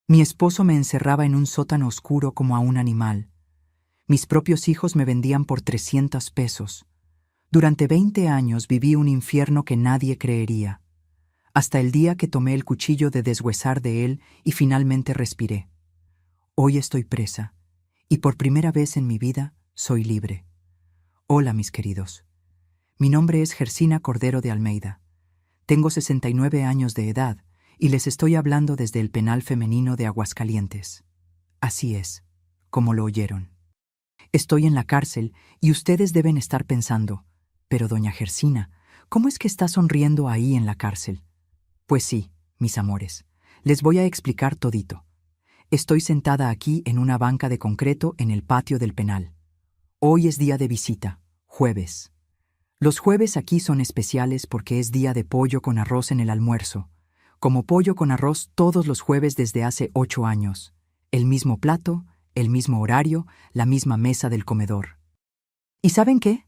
Mi esposo me encerraba en un sótano oscuro como a un animal. Mis propios hijos me vendían por 300 pesos. Durante 20 años viví un infierno que nadie creería, hasta el día que tomé el cuchillo de deshuesar de él y finalmente respiré. Hoy estoy presa, y por primera vez en mi vida soy libre. Hola, mis queridos. Mi nombre es Gersina Cordero de Almeida. Tengo 69 años de edad y les estoy hablando desde el penal femenino de Aguascalientes. Así es, como lo oyeron. Estoy en la cárcel y ustedes deben estar pensando, pero doña Gersina, ¿cómo es que está sonriendo ahí en la cárcel? Pues sí, mis amores, les voy a explicar todito. Estoy sentada aquí en una banca de concreto en el patio del penal. Hoy es día de visita, jueves. Los jueves aquí son especiales porque es día de pollo con arroz en el almuerzo. Como pollo con arroz todos los jueves desde hace 8 años. El mismo plato, el mismo horario, la misma mesa del comedor. ¿Y saben qué?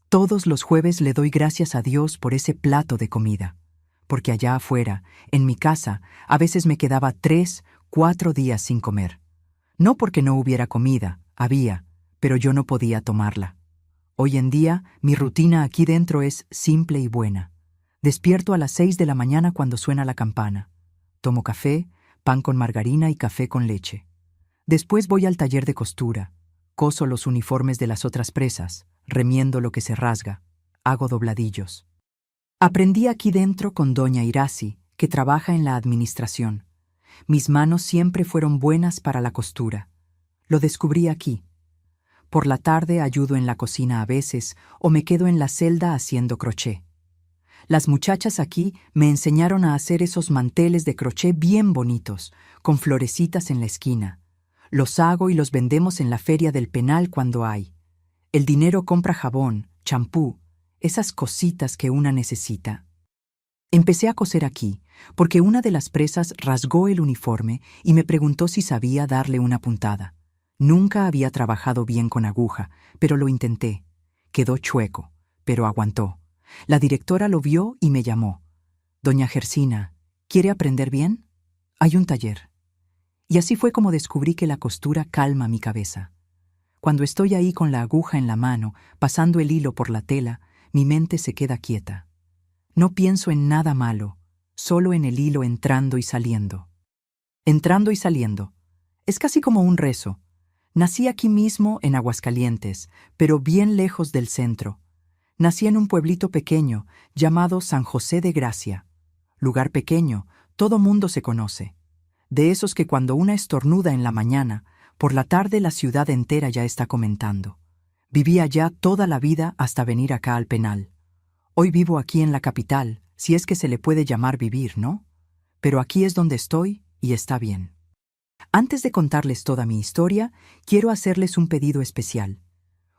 Todos los jueves le doy gracias a Dios por ese plato de comida. Porque allá afuera, en mi casa, a veces me quedaba 3, 4 días sin comer. No porque no hubiera comida, había, pero yo no podía tomarla. Hoy en día, mi rutina aquí dentro es simple y buena. Despierto a las 6 de la mañana cuando suena la campana. Tomo café, pan con margarina y café con leche. Después voy al taller de costura. Coso los uniformes de las otras presas, remiendo lo que se rasga. Hago dobladillos. Aprendí aquí dentro con doña Irasi, que trabaja en la administración. Mis manos siempre fueron buenas para la costura. Lo descubrí aquí. Por la tarde ayudo en la cocina a veces o me quedo en la celda haciendo crochet. Las muchachas aquí me enseñaron a hacer esos manteles de crochet bien bonitos, con florecitas en la esquina. Los hago y los vendemos en la feria del penal cuando hay. El dinero compra jabón, champú, esas cositas que una necesita. Empecé a coser aquí porque una de las presas rasgó el uniforme y me preguntó si sabía darle una puntada. Nunca había trabajado bien con aguja, pero lo intenté. Quedó chueco, pero aguantó. La directora lo vio y me llamó. Doña Gersina, ¿quiere aprender bien? Hay un taller. Y así fue como descubrí que la costura calma mi cabeza. Cuando estoy ahí con la aguja en la mano, pasando el hilo por la tela, mi mente se queda quieta. No pienso en nada malo, solo en el hilo entrando y saliendo. Entrando y saliendo. Es casi como un rezo. Nací aquí mismo en Aguascalientes, pero bien lejos del centro. Nací en un pueblito pequeño llamado San José de Gracia. Lugar pequeño, todo mundo se conoce. De esos que cuando una estornuda en la mañana, por la tarde la ciudad entera ya está comentando. Viví allá toda la vida hasta venir acá al penal. Hoy vivo aquí en la capital, si es que se le puede llamar vivir, ¿no? Pero aquí es donde estoy y está bien. Antes de contarles toda mi historia, quiero hacerles un pedido especial.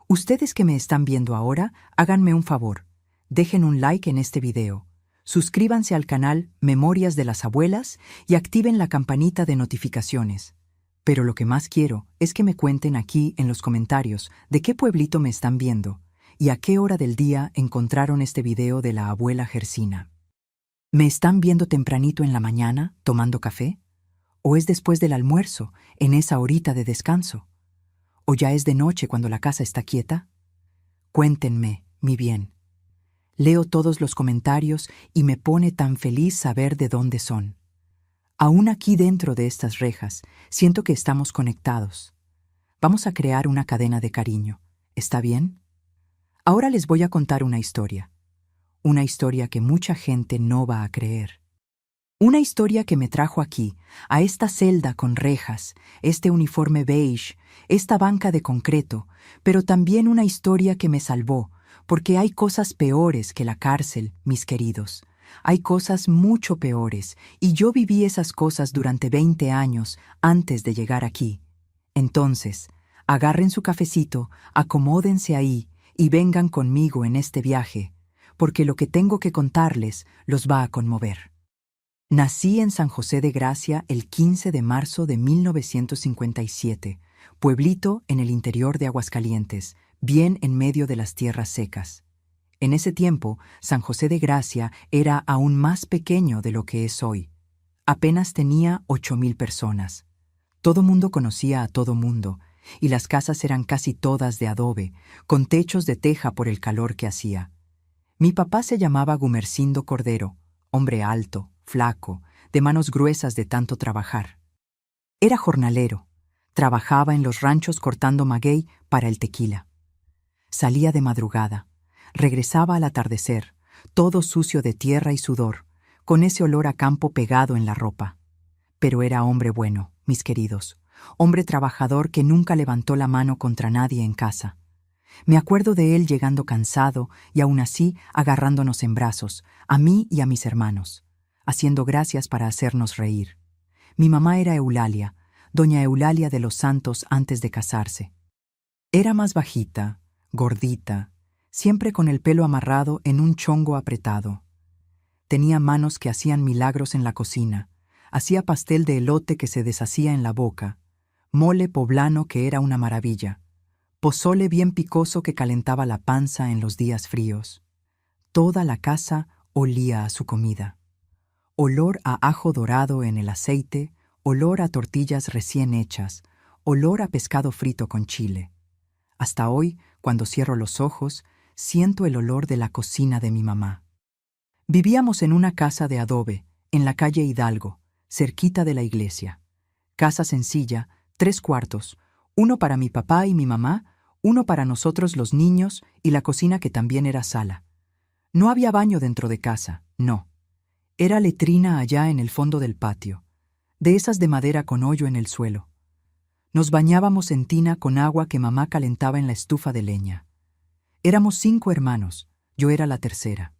Ustedes que me están viendo ahora, háganme un favor. Dejen un like en este video. Suscríbanse al canal Memorias de las Abuelas y activen la campanita de notificaciones. Pero lo que más quiero es que me cuenten aquí en los comentarios de qué pueblito me están viendo y a qué hora del día encontraron este video de la abuela Gersina. ¿Me están viendo tempranito en la mañana, tomando café? ¿O es después del almuerzo, en esa horita de descanso? ¿O ya es de noche cuando la casa está quieta? Cuéntenme, mi bien. Leo todos los comentarios y me pone tan feliz saber de dónde son. Aún aquí dentro de estas rejas, siento que estamos conectados. Vamos a crear una cadena de cariño. ¿Está bien? Ahora les voy a contar una historia. Una historia que mucha gente no va a creer. Una historia que me trajo aquí, a esta celda con rejas, este uniforme beige, esta banca de concreto, pero también una historia que me salvó, porque hay cosas peores que la cárcel, mis queridos. Hay cosas mucho peores, y yo viví esas cosas durante 20 años antes de llegar aquí. Entonces, agarren su cafecito, acomódense ahí y vengan conmigo en este viaje, porque lo que tengo que contarles los va a conmover. Nací en San José de Gracia el 15 de marzo de 1957, pueblito en el interior de Aguascalientes, bien en medio de las tierras secas. En ese tiempo, San José de Gracia era aún más pequeño de lo que es hoy. Apenas tenía 8,000 personas. Todo mundo conocía a todo mundo, y las casas eran casi todas de adobe, con techos de teja por el calor que hacía. Mi papá se llamaba Gumersindo Cordero, hombre alto, flaco, de manos gruesas de tanto trabajar. Era jornalero. Trabajaba en los ranchos cortando maguey para el tequila. Salía de madrugada. Regresaba al atardecer, todo sucio de tierra y sudor, con ese olor a campo pegado en la ropa. Pero era hombre bueno, mis queridos, hombre trabajador que nunca levantó la mano contra nadie en casa. Me acuerdo de él llegando cansado y aún así agarrándonos en brazos, a mí y a mis hermanos, haciendo gracias para hacernos reír. Mi mamá era Eulalia, doña Eulalia de los Santos antes de casarse. Era más bajita, gordita, siempre con el pelo amarrado en un chongo apretado. Tenía manos que hacían milagros en la cocina, hacía pastel de elote que se deshacía en la boca, mole poblano que era una maravilla, pozole bien picoso que calentaba la panza en los días fríos. Toda la casa olía a su comida. Olor a ajo dorado en el aceite, olor a tortillas recién hechas, olor a pescado frito con chile. Hasta hoy, cuando cierro los ojos, siento el olor de la cocina de mi mamá. Vivíamos en una casa de adobe, en la calle Hidalgo, cerquita de la iglesia. Casa sencilla, 3 cuartos, uno para mi papá y mi mamá, uno para nosotros los niños y la cocina que también era sala. No había baño dentro de casa, no. Era letrina allá en el fondo del patio, de esas de madera con hoyo en el suelo. Nos bañábamos en tina con agua que mamá calentaba en la estufa de leña. Éramos 5 hermanos, yo era la tercera.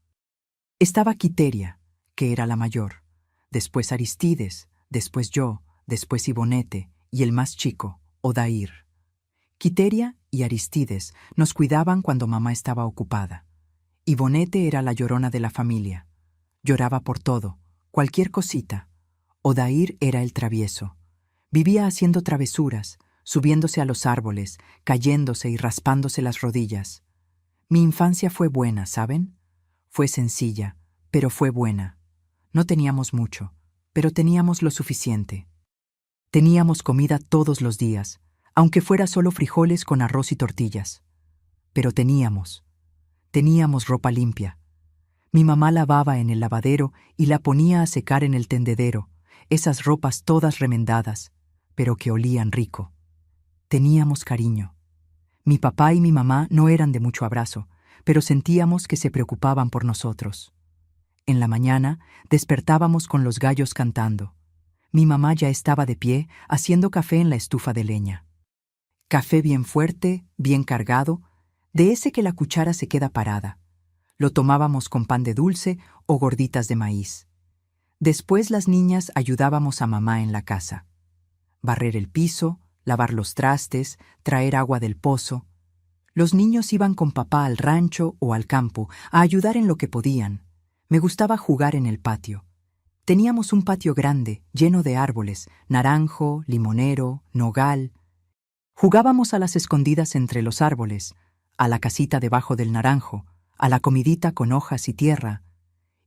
Estaba Quiteria, que era la mayor, después Aristides, después yo, después Ibonete y el más chico, Odair. Quiteria y Aristides nos cuidaban cuando mamá estaba ocupada. Ibonete era la llorona de la familia. Lloraba por todo, cualquier cosita. Odair era el travieso. Vivía haciendo travesuras, subiéndose a los árboles, cayéndose y raspándose las rodillas. Mi infancia fue buena, ¿saben? Fue sencilla, pero fue buena. No teníamos mucho, pero teníamos lo suficiente. Teníamos comida todos los días, aunque fuera solo frijoles con arroz y tortillas. Pero teníamos ropa limpia. Mi mamá lavaba en el lavadero y la ponía a secar en el tendedero, esas ropas todas remendadas, pero que olían rico. Teníamos cariño. Mi papá y mi mamá no eran de mucho abrazo, pero sentíamos que se preocupaban por nosotros. En la mañana despertábamos con los gallos cantando. Mi mamá ya estaba de pie haciendo café en la estufa de leña. Café bien fuerte, bien cargado, de ese que la cuchara se queda parada. Lo tomábamos con pan de dulce o gorditas de maíz. Después las niñas ayudábamos a mamá en la casa. Barrer el piso, lavar los trastes, traer agua del pozo. Los niños iban con papá al rancho o al campo a ayudar en lo que podían. Me gustaba jugar en el patio. Teníamos un patio grande, lleno de árboles, naranjo, limonero, nogal. Jugábamos a las escondidas entre los árboles, a la casita debajo del naranjo, a la comidita con hojas y tierra.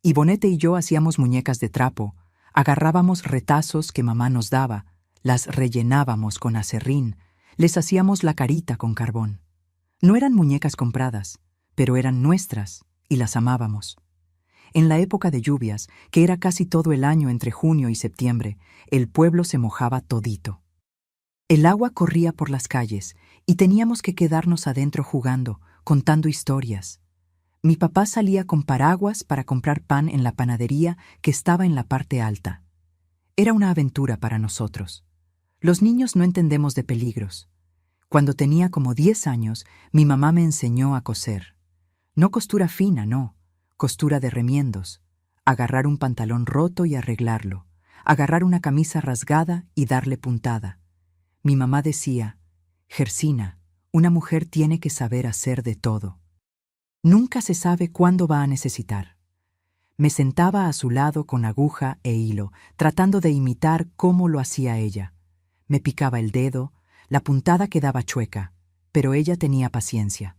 Ibonete y yo hacíamos muñecas de trapo, agarrábamos retazos que mamá nos daba, las rellenábamos con aserrín, les hacíamos la carita con carbón. No eran muñecas compradas, pero eran nuestras y las amábamos. En la época de lluvias, que era casi todo el año entre junio y septiembre, el pueblo se mojaba todito. El agua corría por las calles y teníamos que quedarnos adentro jugando, contando historias. Mi papá salía con paraguas para comprar pan en la panadería que estaba en la parte alta. Era una aventura para nosotros. Los niños no entendemos de peligros. Cuando tenía como 10 años, mi mamá me enseñó a coser. No costura fina, no, costura de remiendos. Agarrar un pantalón roto y arreglarlo. Agarrar una camisa rasgada y darle puntada. Mi mamá decía, Gersina, una mujer tiene que saber hacer de todo. Nunca se sabe cuándo va a necesitar. Me sentaba a su lado con aguja e hilo, tratando de imitar cómo lo hacía ella. Me picaba el dedo, la puntada quedaba chueca, pero ella tenía paciencia.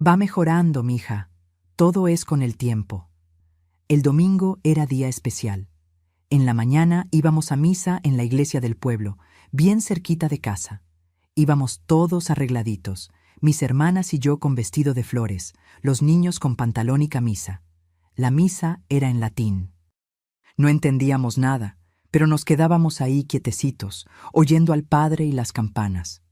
Va mejorando, mija. Todo es con el tiempo. El domingo era día especial. En la mañana íbamos a misa en la iglesia del pueblo, bien cerquita de casa. Íbamos todos arregladitos, mis hermanas y yo con vestido de flores, los niños con pantalón y camisa. La misa era en latín. No entendíamos nada, pero nos quedábamos ahí quietecitos, oyendo al padre y las campanas.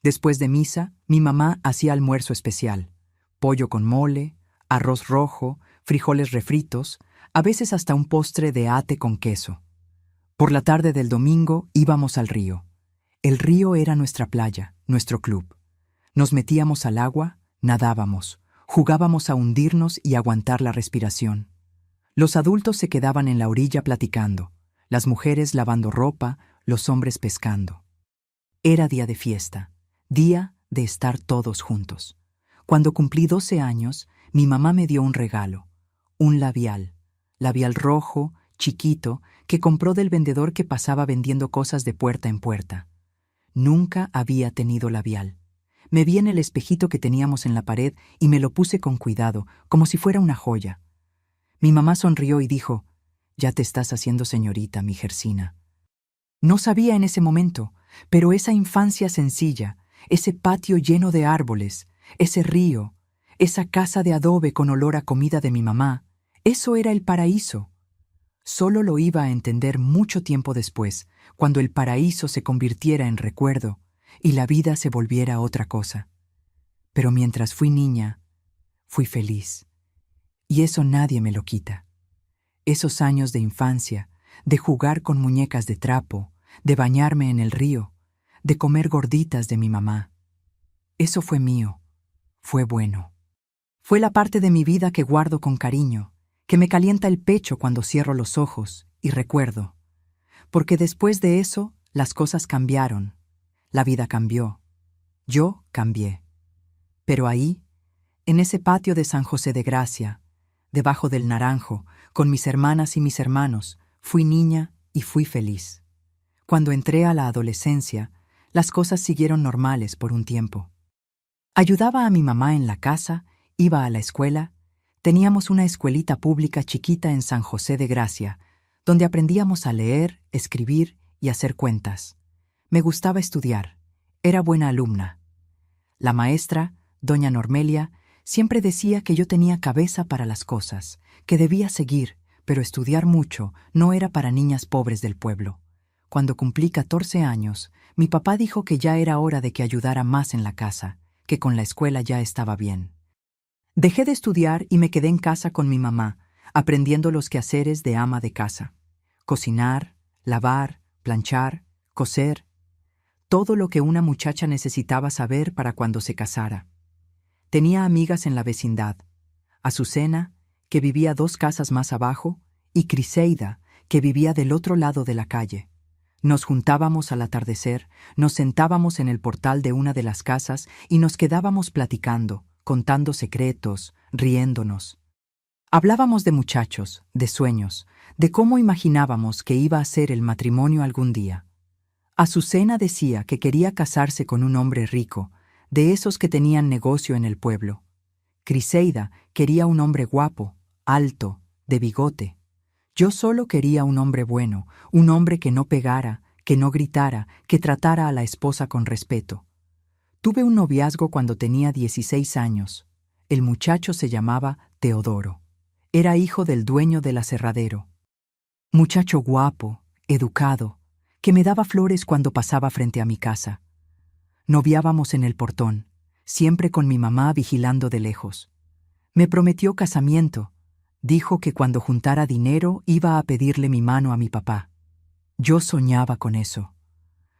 Después de misa, mi mamá hacía almuerzo especial: pollo con mole, arroz rojo, frijoles refritos, a veces hasta un postre de ate con queso. Por la tarde del domingo íbamos al río. El río era nuestra playa, nuestro club. Nos metíamos al agua, nadábamos, jugábamos a hundirnos y aguantar la respiración. Los adultos se quedaban en la orilla platicando, las mujeres lavando ropa, los hombres pescando. Era día de fiesta, día de estar todos juntos. Cuando cumplí 12 años, mi mamá me dio un regalo, un labial rojo, chiquito, que compró del vendedor que pasaba vendiendo cosas de puerta en puerta. Nunca había tenido labial. Me vi en el espejito que teníamos en la pared y me lo puse con cuidado, como si fuera una joya. Mi mamá sonrió y dijo: «Ya te estás haciendo señorita, mi Gersina». No sabía en ese momento, pero esa infancia sencilla, ese patio lleno de árboles, ese río, esa casa de adobe con olor a comida de mi mamá, eso era el paraíso. Solo lo iba a entender mucho tiempo después, cuando el paraíso se convirtiera en recuerdo y la vida se volviera otra cosa. Pero mientras fui niña, fui feliz. Y eso nadie me lo quita. Esos años de infancia, de jugar con muñecas de trapo, de bañarme en el río, de comer gorditas de mi mamá. Eso fue mío, fue bueno. Fue la parte de mi vida que guardo con cariño, que me calienta el pecho cuando cierro los ojos y recuerdo. Porque después de eso, las cosas cambiaron. La vida cambió. Yo cambié. Pero ahí, en ese patio de San José de Gracia, debajo del naranjo, con mis hermanas y mis hermanos, fui niña y fui feliz. Cuando entré a la adolescencia, las cosas siguieron normales por un tiempo. Ayudaba a mi mamá en la casa, iba a la escuela. Teníamos una escuelita pública chiquita en San José de Gracia, donde aprendíamos a leer, escribir y hacer cuentas. Me gustaba estudiar. Era buena alumna. La maestra, doña Normelia, siempre decía que yo tenía cabeza para las cosas, que debía seguir, pero estudiar mucho no era para niñas pobres del pueblo. Cuando cumplí 14 años, mi papá dijo que ya era hora de que ayudara más en la casa, que con la escuela ya estaba bien. Dejé de estudiar y me quedé en casa con mi mamá, aprendiendo los quehaceres de ama de casa. Cocinar, lavar, planchar, coser. Todo lo que una muchacha necesitaba saber para cuando se casara. Tenía amigas en la vecindad: Azucena, que vivía 2 casas más abajo, y Criseida, que vivía del otro lado de la calle. Nos juntábamos al atardecer, nos sentábamos en el portal de una de las casas y nos quedábamos platicando, contando secretos, riéndonos. Hablábamos de muchachos, de sueños, de cómo imaginábamos que iba a ser el matrimonio algún día. Azucena decía que quería casarse con un hombre rico, de esos que tenían negocio en el pueblo. Criseida quería un hombre guapo, alto, de bigote. Yo solo quería un hombre bueno, un hombre que no pegara, que no gritara, que tratara a la esposa con respeto. Tuve un noviazgo cuando tenía 16 años. El muchacho se llamaba Teodoro. Era hijo del dueño del aserradero. Muchacho guapo, educado, que me daba flores cuando pasaba frente a mi casa. Noviábamos en el portón, siempre con mi mamá vigilando de lejos. Me prometió casamiento. Dijo que cuando juntara dinero iba a pedirle mi mano a mi papá. Yo soñaba con eso.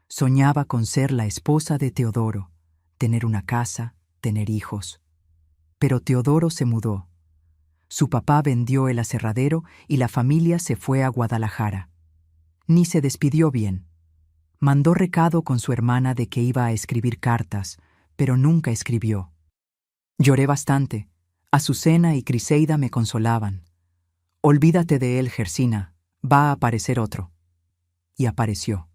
Soñaba con ser la esposa de Teodoro, tener una casa, tener hijos. Pero Teodoro se mudó. Su papá vendió el aserradero y la familia se fue a Guadalajara. Ni se despidió bien. Mandó recado con su hermana de que iba a escribir cartas, pero nunca escribió. Lloré bastante. Azucena y Criseida me consolaban. «Olvídate de él, Gersina, va a aparecer otro». Y apareció.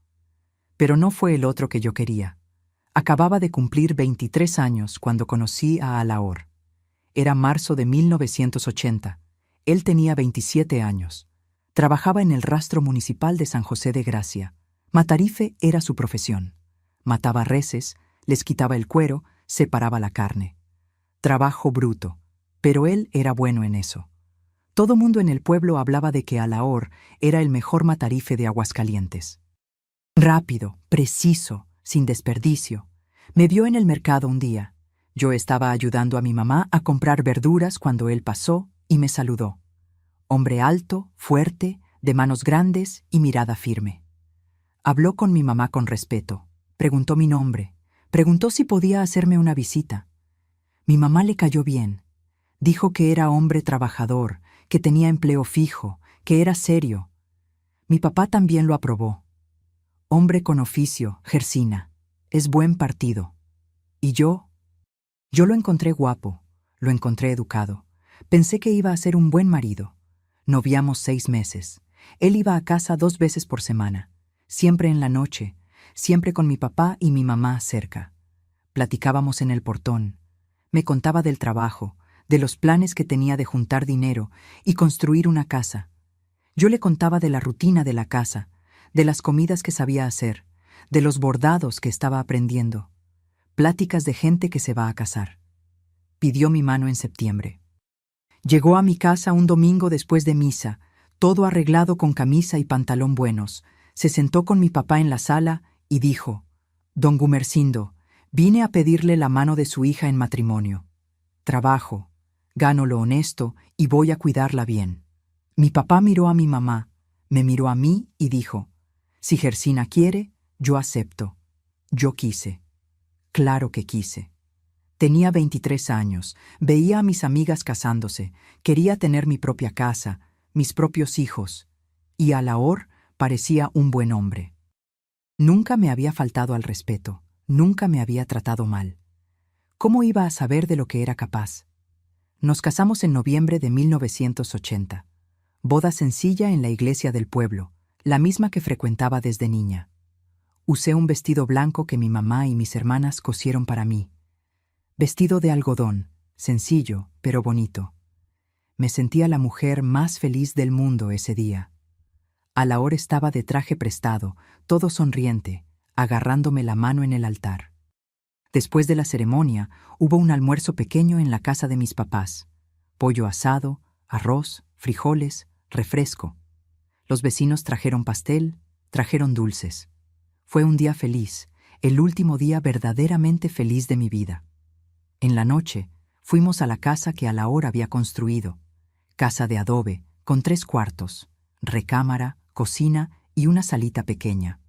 Pero no fue el otro que yo quería. Acababa de cumplir 23 años cuando conocí a Alahor. Era marzo de 1980. Él tenía 27 años. Trabajaba en el rastro municipal de San José de Gracia. Matarife era su profesión. Mataba reses, les quitaba el cuero, separaba la carne. Trabajo bruto, pero él era bueno en eso. Todo mundo en el pueblo hablaba de que Alahor era el mejor matarife de Aguascalientes. Rápido, preciso, sin desperdicio. Me vio en el mercado un día. Yo estaba ayudando a mi mamá a comprar verduras cuando él pasó y me saludó. Hombre alto, fuerte, de manos grandes y mirada firme. Habló con mi mamá con respeto. Preguntó mi nombre. Preguntó si podía hacerme una visita. Mi mamá le cayó bien. Dijo que era hombre trabajador, que tenía empleo fijo, que era serio. Mi papá también lo aprobó. Hombre con oficio, Gersina. Es buen partido. ¿Y yo? Yo lo encontré guapo, lo encontré educado. Pensé que iba a ser un buen marido. Noviamos 6 meses. Él iba a casa 2 veces por semana, siempre en la noche, siempre con mi papá y mi mamá cerca. Platicábamos en el portón. Me contaba del trabajo, de los planes que tenía de juntar dinero y construir una casa. Yo le contaba de la rutina de la casa, de las comidas que sabía hacer, de los bordados que estaba aprendiendo. Pláticas de gente que se va a casar. Pidió mi mano en septiembre. Llegó a mi casa un domingo después de misa, todo arreglado con camisa y pantalón buenos. Se sentó con mi papá en la sala y dijo: «Don Gumersindo, vine a pedirle la mano de su hija en matrimonio. Trabajo, gano lo honesto y voy a cuidarla bien». Mi papá miró a mi mamá, me miró a mí y dijo: «Si Gersina quiere, yo acepto». Yo quise. Claro que quise. Tenía 23 años, veía a mis amigas casándose, quería tener mi propia casa, mis propios hijos, y Alahor parecía un buen hombre. Nunca me había faltado al respeto, nunca me había tratado mal. ¿Cómo iba a saber de lo que era capaz? Nos casamos en noviembre de 1980. Boda sencilla en la iglesia del pueblo, la misma que frecuentaba desde niña. Usé un vestido blanco que mi mamá y mis hermanas cosieron para mí. Vestido de algodón, sencillo, pero bonito. Me sentía la mujer más feliz del mundo ese día. Alahor estaba de traje prestado, todo sonriente, agarrándome la mano en el altar. Después de la ceremonia, hubo un almuerzo pequeño en la casa de mis papás. Pollo asado, arroz, frijoles, refresco. Los vecinos trajeron pastel, trajeron dulces. Fue un día feliz, el último día verdaderamente feliz de mi vida. En la noche, fuimos a la casa que Alahor había construido. Casa de adobe, con 3 cuartos, recámara, cocina y una salita pequeña.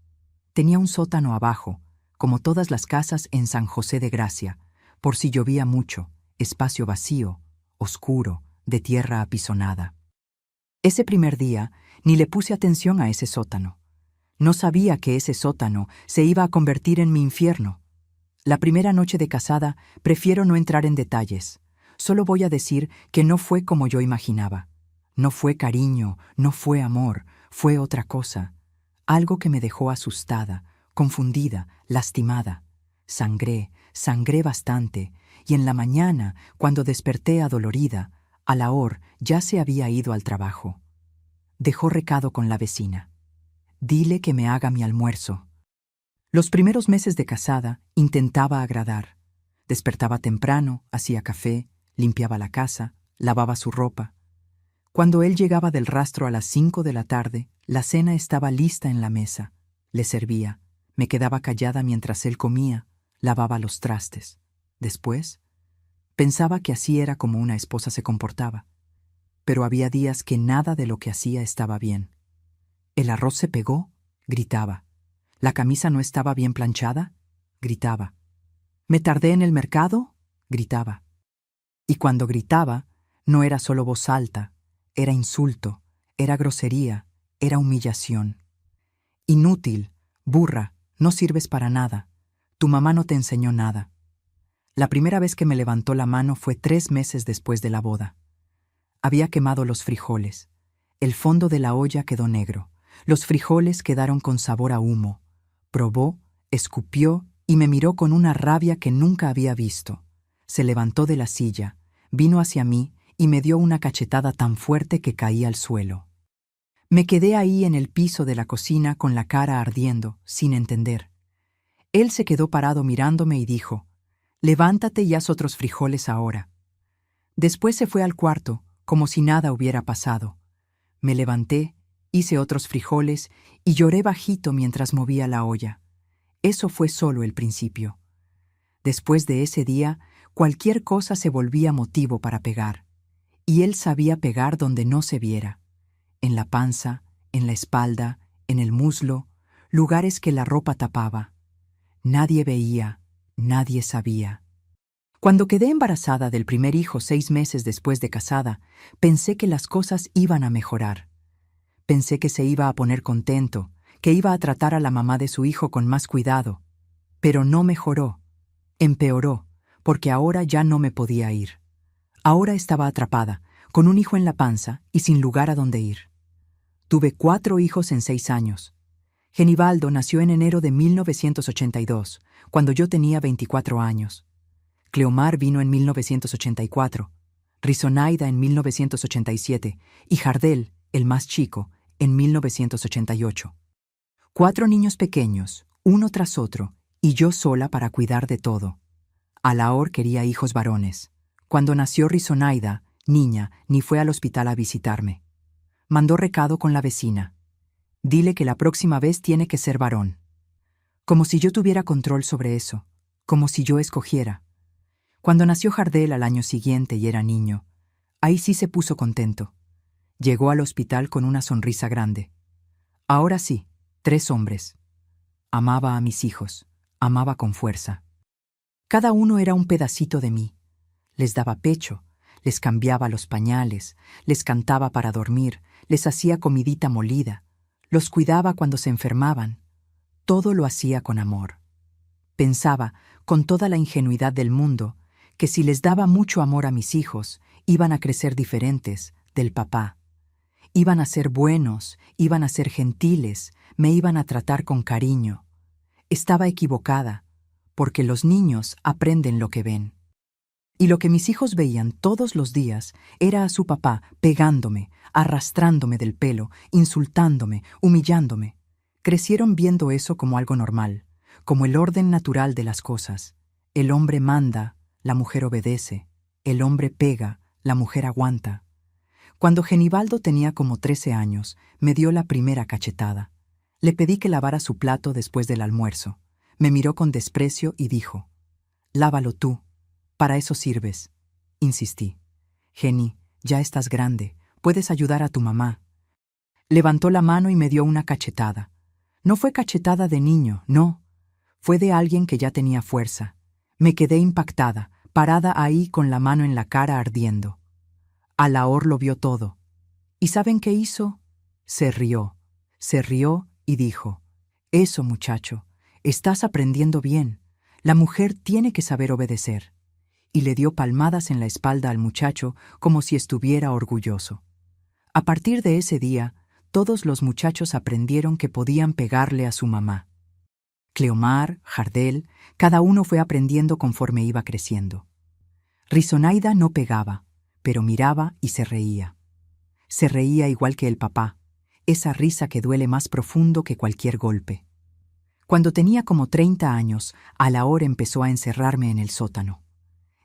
Tenía un sótano abajo, como todas las casas en San José de Gracia, por si llovía mucho, espacio vacío, oscuro, de tierra apisonada. Ese primer día, ni le puse atención a ese sótano. No sabía que ese sótano se iba a convertir en mi infierno. La primera noche de casada prefiero no entrar en detalles. Solo voy a decir que no fue como yo imaginaba. No fue cariño, no fue amor, fue otra cosa. Algo que me dejó asustada, confundida, lastimada. Sangré bastante, y en la mañana, cuando desperté adolorida, Alahor ya se había ido al trabajo. Dejó recado con la vecina. «Dile que me haga mi almuerzo». Los primeros meses de casada intentaba agradar. Despertaba temprano, hacía café, limpiaba la casa, lavaba su ropa. Cuando él llegaba del rastro a las 5 de la tarde, la cena estaba lista en la mesa. Le servía, me quedaba callada mientras él comía, lavaba los trastes. Después, pensaba que así era como una esposa se comportaba. Pero había días que nada de lo que hacía estaba bien. El arroz se pegó, gritaba. La camisa no estaba bien planchada, gritaba. Me tardé en el mercado, gritaba. Y cuando gritaba, no era solo voz alta, era insulto, era grosería, era humillación. Inútil, burra, no sirves para nada. Tu mamá no te enseñó nada. La primera vez que me levantó la mano fue 3 meses después de la boda. Había quemado los frijoles. El fondo de la olla quedó negro. Los frijoles quedaron con sabor a humo. Probó, escupió y me miró con una rabia que nunca había visto. Se levantó de la silla, vino hacia mí y me dio una cachetada tan fuerte que caí al suelo. Me quedé ahí en el piso de la cocina con la cara ardiendo, sin entender. Él se quedó parado mirándome y dijo: «Levántate y haz otros frijoles ahora». Después se fue al cuarto, como si nada hubiera pasado. Me levanté, hice otros frijoles y lloré bajito mientras movía la olla. Eso fue solo el principio. Después de ese día, cualquier cosa se volvía motivo para pegar. Y él sabía pegar donde no se viera. En la panza, en la espalda, en el muslo, lugares que la ropa tapaba. Nadie veía, nadie sabía. Cuando quedé embarazada del primer hijo 6 meses después de casada, pensé que las cosas iban a mejorar. Pensé que se iba a poner contento, que iba a tratar a la mamá de su hijo con más cuidado. Pero no mejoró. Empeoró, porque ahora ya no me podía ir. Ahora estaba atrapada, con un hijo en la panza y sin lugar a donde ir. Tuve 4 hijos en 6 años. Genibaldo nació en enero de 1982, cuando yo tenía 24 años. Cleomar vino en 1984, Rizonaida en 1987 y Jardel, el más chico, en 1988. 4 niños pequeños, uno tras otro, y yo sola para cuidar de todo. Alaor quería hijos varones. Cuando nació Rizonaida, niña, ni fue al hospital a visitarme. Mandó recado con la vecina. Dile que la próxima vez tiene que ser varón. Como si yo tuviera control sobre eso, como si yo escogiera. Cuando nació Jardel al año siguiente y era niño, ahí sí se puso contento. Llegó al hospital con una sonrisa grande. Ahora sí, 3 hombres. Amaba a mis hijos, amaba con fuerza. Cada uno era un pedacito de mí. Les daba pecho, les cambiaba los pañales, les cantaba para dormir, les hacía comidita molida, los cuidaba cuando se enfermaban. Todo lo hacía con amor. Pensaba, con toda la ingenuidad del mundo, que si les daba mucho amor a mis hijos, iban a crecer diferentes del papá. Iban a ser buenos, iban a ser gentiles, me iban a tratar con cariño. Estaba equivocada, porque los niños aprenden lo que ven. Y lo que mis hijos veían todos los días era a su papá pegándome, arrastrándome del pelo, insultándome, humillándome. Crecieron viendo eso como algo normal, como el orden natural de las cosas. El hombre manda, la mujer obedece. El hombre pega, la mujer aguanta. Cuando Genibaldo tenía como 13 años, me dio la primera cachetada. Le pedí que lavara su plato después del almuerzo. Me miró con desprecio y dijo: «Lávalo tú, para eso sirves». Insistí: «Geni, ya estás grande, puedes ayudar a tu mamá». Levantó la mano y me dio una cachetada. No fue cachetada de niño, no. Fue de alguien que ya tenía fuerza. Me quedé impactada, parada ahí con la mano en la cara ardiendo. Alaor lo vio todo. ¿Y saben qué hizo? Se rió y dijo: «Eso, muchacho, estás aprendiendo bien. La mujer tiene que saber obedecer». Y le dio palmadas en la espalda al muchacho como si estuviera orgulloso. A partir de ese día, todos los muchachos aprendieron que podían pegarle a su mamá. Cleomar, Jardel, cada uno fue aprendiendo conforme iba creciendo. Rizonaida no pegaba, pero miraba y se reía. Se reía igual que el papá, esa risa que duele más profundo que cualquier golpe. Cuando tenía como 30 años, Alaor empezó a encerrarme en el sótano.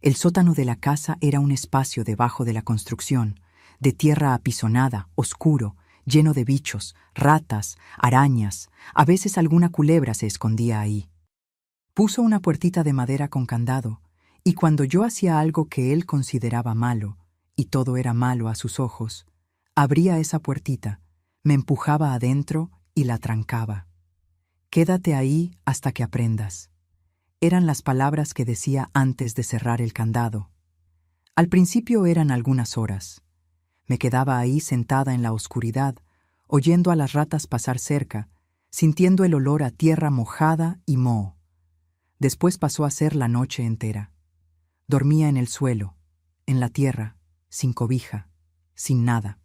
El sótano de la casa era un espacio debajo de la construcción, de tierra apisonada, oscuro, lleno de bichos, ratas, arañas, a veces alguna culebra se escondía ahí. Puso una puertita de madera con candado, y cuando yo hacía algo que él consideraba malo, y todo era malo a sus ojos, abría esa puertita, me empujaba adentro y la trancaba. «Quédate ahí hasta que aprendas». Eran las palabras que decía antes de cerrar el candado. Al principio eran algunas horas. Me quedaba ahí sentada en la oscuridad, oyendo a las ratas pasar cerca, sintiendo el olor a tierra mojada y moho. Después pasó a ser la noche entera. Dormía en el suelo, en la tierra, sin cobija, sin nada.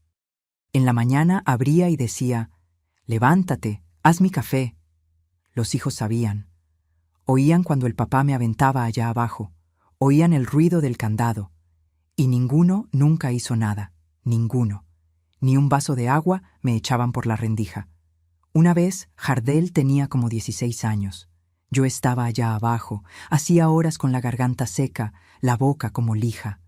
En la mañana abría y decía: «Levántate, haz mi café». Los hijos sabían. Oían cuando el papá me aventaba allá abajo, oían el ruido del candado, y ninguno nunca hizo nada, ninguno. Ni un vaso de agua me echaban por la rendija. Una vez, Jardel tenía como 16 años. Yo estaba allá abajo, hacía horas con la garganta seca, la boca como lija.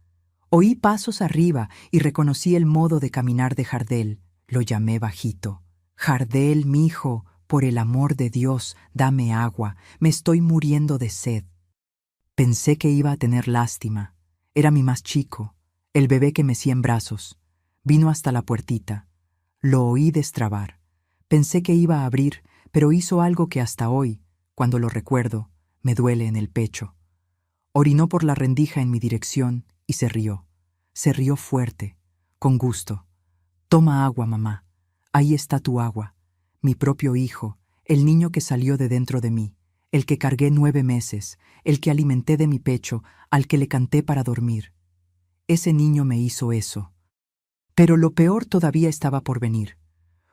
Oí pasos arriba y reconocí el modo de caminar de Jardel. Lo llamé bajito. Jardel, mijo, por el amor de Dios, dame agua, me estoy muriendo de sed. Pensé que iba a tener lástima. Era mi más chico, el bebé que mecía en brazos. Vino hasta la puertita. Lo oí destrabar. Pensé que iba a abrir, pero hizo algo que hasta hoy, cuando lo recuerdo, me duele en el pecho. Orinó por la rendija en mi dirección y se rió. Se rió fuerte, con gusto. Toma agua, mamá. Ahí está tu agua. Mi propio hijo, el niño que salió de dentro de mí, el que cargué 9 meses, el que alimenté de mi pecho, al que le canté para dormir. Ese niño me hizo eso. Pero lo peor todavía estaba por venir.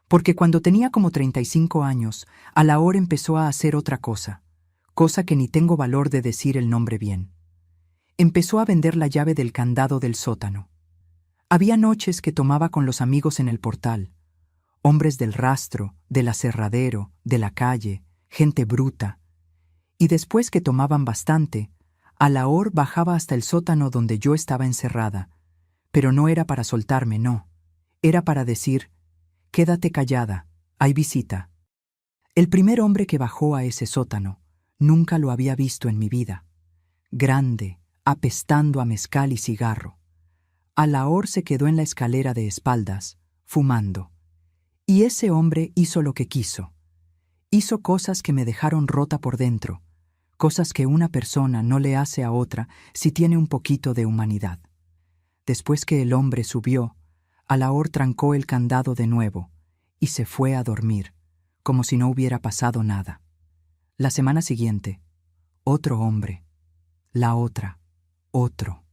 Porque cuando tenía como 35 años, Alaor empezó a hacer otra cosa que ni tengo valor de decir el nombre bien. Empezó a vender la llave del candado del sótano. Había noches que tomaba con los amigos en el portal, hombres del rastro, del aserradero, de la calle, gente bruta. Y después que tomaban bastante, Alaor bajaba hasta el sótano donde yo estaba encerrada. Pero no era para soltarme, no. Era para decir: quédate callada, hay visita. El primer hombre que bajó a ese sótano, nunca lo había visto en mi vida. Grande, apestando a mezcal y cigarro. Alaor se quedó en la escalera de espaldas, fumando. Y ese hombre hizo lo que quiso. Hizo cosas que me dejaron rota por dentro, cosas que una persona no le hace a otra si tiene un poquito de humanidad. Después que el hombre subió, Alaor trancó el candado de nuevo y se fue a dormir, como si no hubiera pasado nada. La semana siguiente, otro hombre. La otra, otro.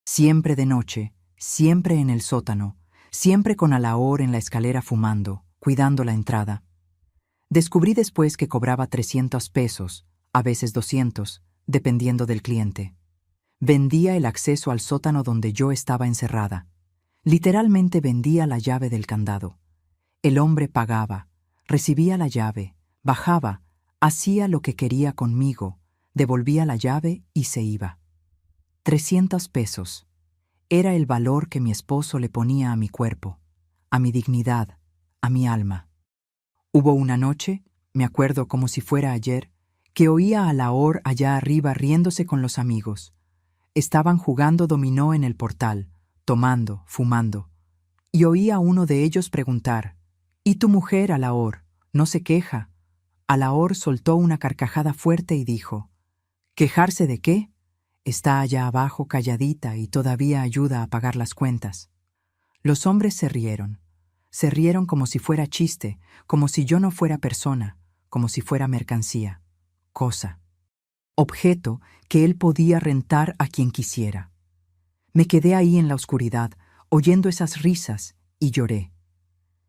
Siempre de noche, siempre en el sótano, siempre con Alaor en la escalera fumando, cuidando la entrada. Descubrí después que cobraba 300 pesos, a veces 200, dependiendo del cliente. Vendía el acceso al sótano donde yo estaba encerrada. Literalmente vendía la llave del candado. El hombre pagaba, recibía la llave, bajaba, hacía lo que quería conmigo, devolvía la llave y se iba. 300 pesos. Era el valor que mi esposo le ponía a mi cuerpo, a mi dignidad, a mi alma. Hubo una noche, me acuerdo como si fuera ayer, que oía a Alaor allá arriba riéndose con los amigos. Estaban jugando dominó en el portal, tomando, fumando. Y oí a uno de ellos preguntar: ¿y tu mujer, Alaor? ¿No se queja? Alaor soltó una carcajada fuerte y dijo: ¿quejarse de qué? Está allá abajo calladita y todavía ayuda a pagar las cuentas. Los hombres se rieron. Se rieron como si fuera chiste, como si yo no fuera persona, como si fuera mercancía, cosa, objeto que él podía rentar a quien quisiera. Me quedé ahí en la oscuridad, oyendo esas risas, y lloré.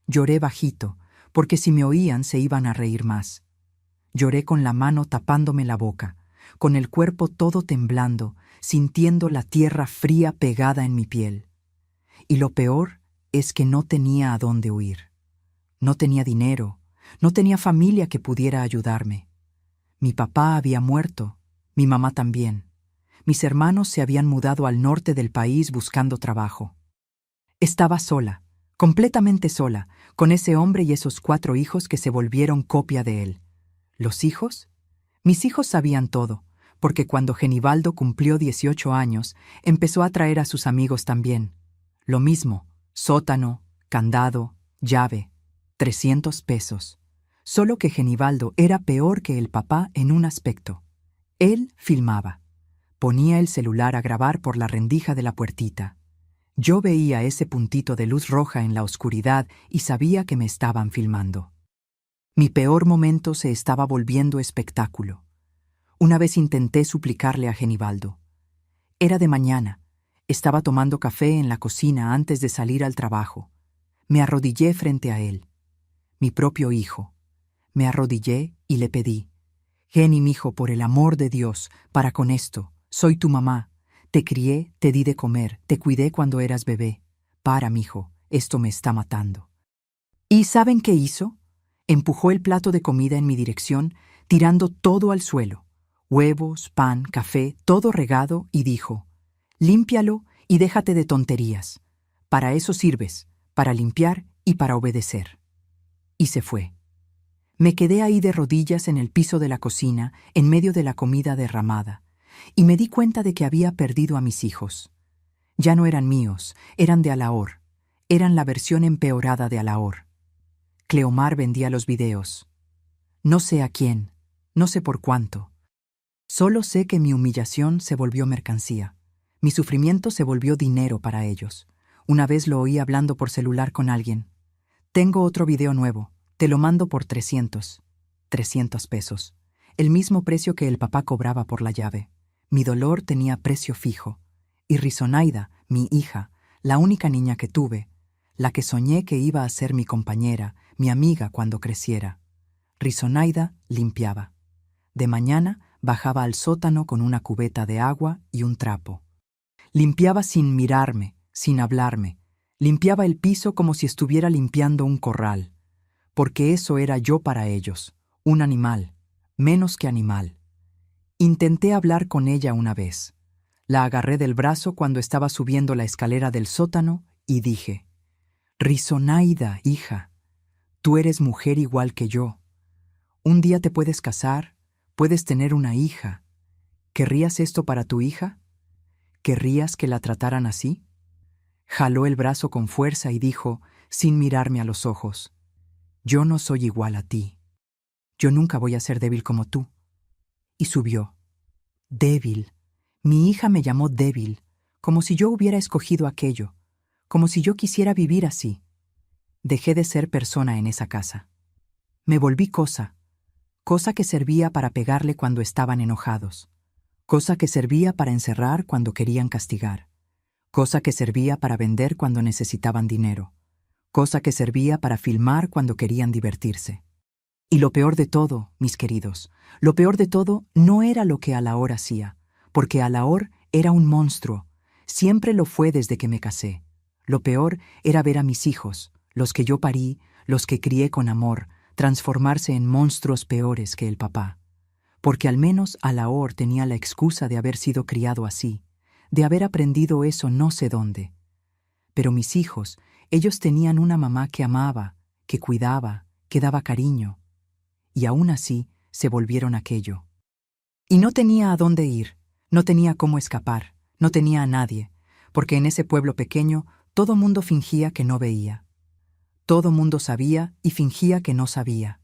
Lloré bajito, porque si me oían se iban a reír más. Lloré con la mano tapándome la boca, con el cuerpo todo temblando, sintiendo la tierra fría pegada en mi piel. Y lo peor es que no tenía a dónde huir. No tenía dinero, no tenía familia que pudiera ayudarme. Mi papá había muerto, mi mamá también. Mis hermanos se habían mudado al norte del país buscando trabajo. Estaba sola, completamente sola, con ese hombre y esos 4 hijos que se volvieron copia de él. ¿Los hijos? Mis hijos sabían todo, porque cuando Genibaldo cumplió 18 años, empezó a traer a sus amigos también. Lo mismo, sótano, candado, llave, 300 pesos. Solo que Genibaldo era peor que el papá en un aspecto. Él filmaba. Ponía el celular a grabar por la rendija de la puertita. Yo veía ese puntito de luz roja en la oscuridad y sabía que me estaban filmando. Mi peor momento se estaba volviendo espectáculo. Una vez intenté suplicarle a Genibaldo. Era de mañana. Estaba tomando café en la cocina antes de salir al trabajo. Me arrodillé frente a él. Mi propio hijo. Me arrodillé y le pedí: Geni, mijo, por el amor de Dios, para con esto. Soy tu mamá. Te crié, te di de comer, te cuidé cuando eras bebé. Para, mijo. esto me está matando. ¿Y saben qué hizo? Empujó el plato de comida en mi dirección, tirando todo al suelo. Huevos, pan, café, todo regado, y dijo: «Límpialo y déjate de tonterías. Para eso sirves, para limpiar y para obedecer». Y se fue. Me quedé ahí de rodillas en el piso de la cocina, en medio de la comida derramada, y me di cuenta de que había perdido a mis hijos. Ya no eran míos, eran de Alaor. Eran la versión empeorada de Alaor. Cleomar vendía los videos. No sé a quién, no sé por cuánto. Solo sé que mi humillación se volvió mercancía. Mi sufrimiento se volvió dinero para ellos. Una vez lo oí hablando por celular con alguien. «Tengo otro video nuevo. Te lo mando por 300 pesos. El mismo precio que el papá cobraba por la llave. Mi dolor tenía precio fijo. Y Rizonaida, mi hija, la única niña que tuve, la que soñé que iba a ser mi compañera, mi amiga cuando creciera. Rizonaida limpiaba. De mañana bajaba al sótano con una cubeta de agua y un trapo. Limpiaba sin mirarme, sin hablarme. Limpiaba el piso como si estuviera limpiando un corral. Porque eso era yo para ellos, un animal, menos que animal. Intenté hablar con ella una vez. La agarré del brazo cuando estaba subiendo la escalera del sótano y dije: «Rizonaida, hija, tú eres mujer igual que yo. Un día te puedes casar, puedes tener una hija. ¿Querrías esto para tu hija? ¿Querrías que la trataran así?». Jaló el brazo con fuerza y dijo, sin mirarme a los ojos: «Yo no soy igual a ti. Yo nunca voy a ser débil como tú». Y subió. Débil. Mi hija me llamó débil, como si yo hubiera escogido aquello, como si yo quisiera vivir así. Dejé de ser persona en esa casa. Me volví cosa que servía para pegarle cuando estaban enojados, cosa que servía para encerrar cuando querían castigar, cosa que servía para vender cuando necesitaban dinero, cosa que servía para filmar cuando querían divertirse. Y lo peor de todo, mis queridos, lo peor de todo no era lo que Alaor hacía, porque Alaor era un monstruo, siempre lo fue desde que me casé. Lo peor era ver a mis hijos, los que yo parí, los que crié con amor, transformarse en monstruos peores que el papá. Porque al menos Alaor tenía la excusa de haber sido criado así, de haber aprendido eso no sé dónde. Pero mis hijos, ellos tenían una mamá que amaba, que cuidaba, que daba cariño. Y aún así se volvieron aquello. Y no tenía a dónde ir, no tenía cómo escapar, no tenía a nadie, porque en ese pueblo pequeño todo mundo fingía que no veía. Todo mundo sabía y fingía que no sabía.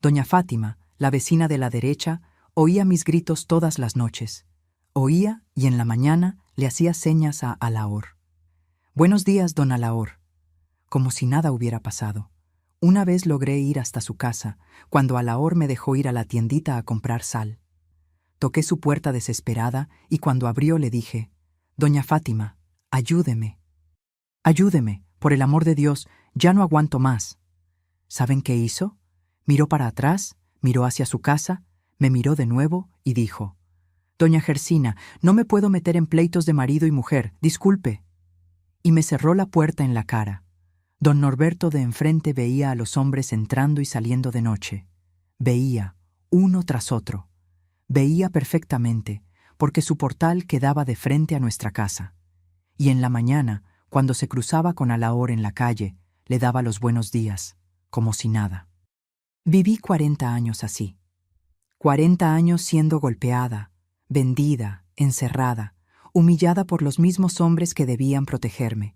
Doña Fátima, la vecina de la derecha, oía mis gritos todas las noches. Oía y en la mañana le hacía señas a Alaor. «Buenos días, don Alaor», como si nada hubiera pasado. Una vez logré ir hasta su casa, cuando Alaor me dejó ir a la tiendita a comprar sal. Toqué su puerta desesperada y cuando abrió le dije: «Doña Fátima, ayúdeme. Ayúdeme, por el amor de Dios, ya no aguanto más». ¿Saben qué hizo? Miró para atrás, miró hacia su casa, me miró de nuevo y dijo: «Doña Gersina, no me puedo meter en pleitos de marido y mujer, disculpe». Y me cerró la puerta en la cara. Don Norberto de enfrente veía a los hombres entrando y saliendo de noche. Veía, uno tras otro. Veía perfectamente, porque su portal quedaba de frente a nuestra casa. Y en la mañana, cuando se cruzaba con Alaor en la calle, le daba los buenos días, como si nada. Viví 40 años así. 40 años siendo golpeada, vendida, encerrada, humillada por los mismos hombres que debían protegerme.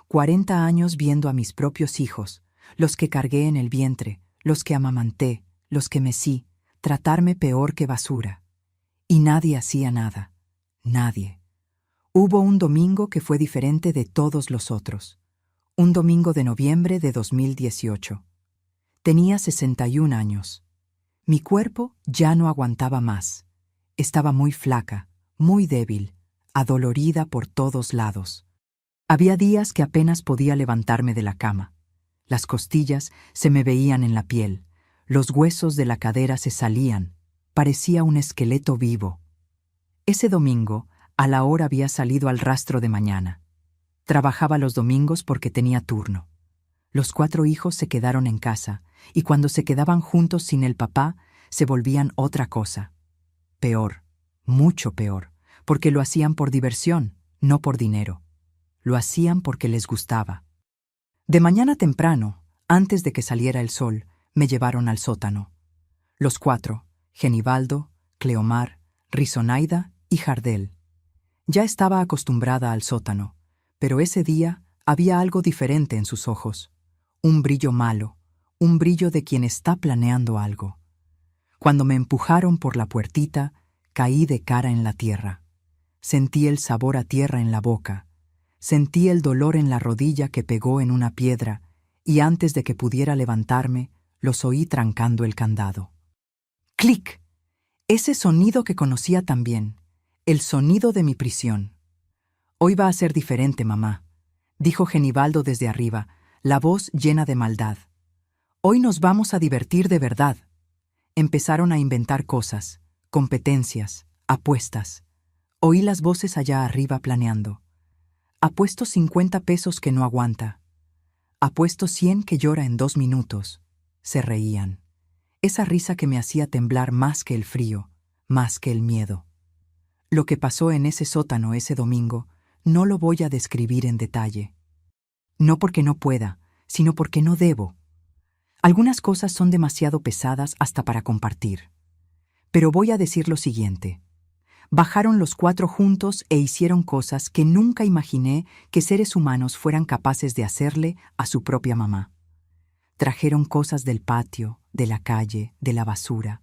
40 años viendo a mis propios hijos, los que cargué en el vientre, los que amamanté, los que mecí, tratarme peor que basura. Y nadie hacía nada. Nadie. Hubo un domingo que fue diferente de todos los otros. Un domingo de noviembre de 2018. Tenía 61 años. Mi cuerpo ya no aguantaba más. Estaba muy flaca, muy débil, adolorida por todos lados. Había días que apenas podía levantarme de la cama. Las costillas se me veían en la piel, los huesos de la cadera se salían, parecía un esqueleto vivo. Ese domingo, Alaor había salido al rastro de mañana. Trabajaba los domingos porque tenía turno. Los 4 hijos se quedaron en casa, y cuando se quedaban juntos sin el papá, se volvían otra cosa. Peor, mucho peor, porque lo hacían por diversión, no por dinero. Lo hacían porque les gustaba. De mañana temprano, antes de que saliera el sol, me llevaron al sótano. Los 4, Genibaldo, Cleomar, Rizonaida y Jardel. Ya estaba acostumbrada al sótano, pero ese día había algo diferente en sus ojos. Un brillo malo, un brillo de quien está planeando algo. Cuando me empujaron por la puertita, caí de cara en la tierra. Sentí el sabor a tierra en la boca. Sentí el dolor en la rodilla que pegó en una piedra, y antes de que pudiera levantarme, los oí trancando el candado. ¡Clic! Ese sonido que conocía tan bien, el sonido de mi prisión. «Hoy va a ser diferente, mamá», dijo Genibaldo desde arriba, la voz llena de maldad. «Hoy nos vamos a divertir de verdad». Empezaron a inventar cosas, competencias, apuestas. Oí las voces allá arriba planeando. «Apuesto 50 pesos que no aguanta. Apuesto 100 que llora en 2 minutos». Se reían. Esa risa que me hacía temblar más que el frío, más que el miedo. Lo que pasó en ese sótano ese domingo no lo voy a describir en detalle. No porque no pueda, sino porque no debo. Algunas cosas son demasiado pesadas hasta para compartir. Pero voy a decir lo siguiente. Bajaron los 4 juntos e hicieron cosas que nunca imaginé que seres humanos fueran capaces de hacerle a su propia mamá. Trajeron cosas del patio, de la calle, de la basura,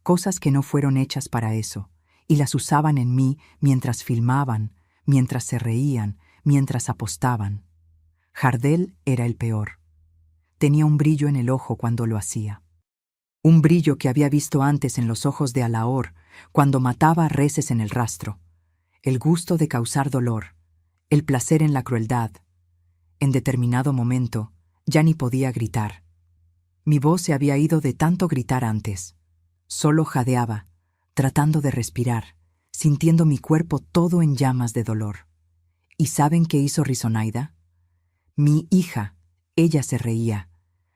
cosas que no fueron hechas para eso, y las usaban en mí mientras filmaban, mientras se reían, mientras apostaban. Jardel era el peor. Tenía un brillo en el ojo cuando lo hacía. Un brillo que había visto antes en los ojos de Alaor cuando mataba a reses en el rastro. El gusto de causar dolor, el placer en la crueldad. En determinado momento, ya ni podía gritar. Mi voz se había ido de tanto gritar antes. Solo jadeaba, tratando de respirar, sintiendo mi cuerpo todo en llamas de dolor. ¿Y saben qué hizo Rizonaida? Mi hija, ella se reía.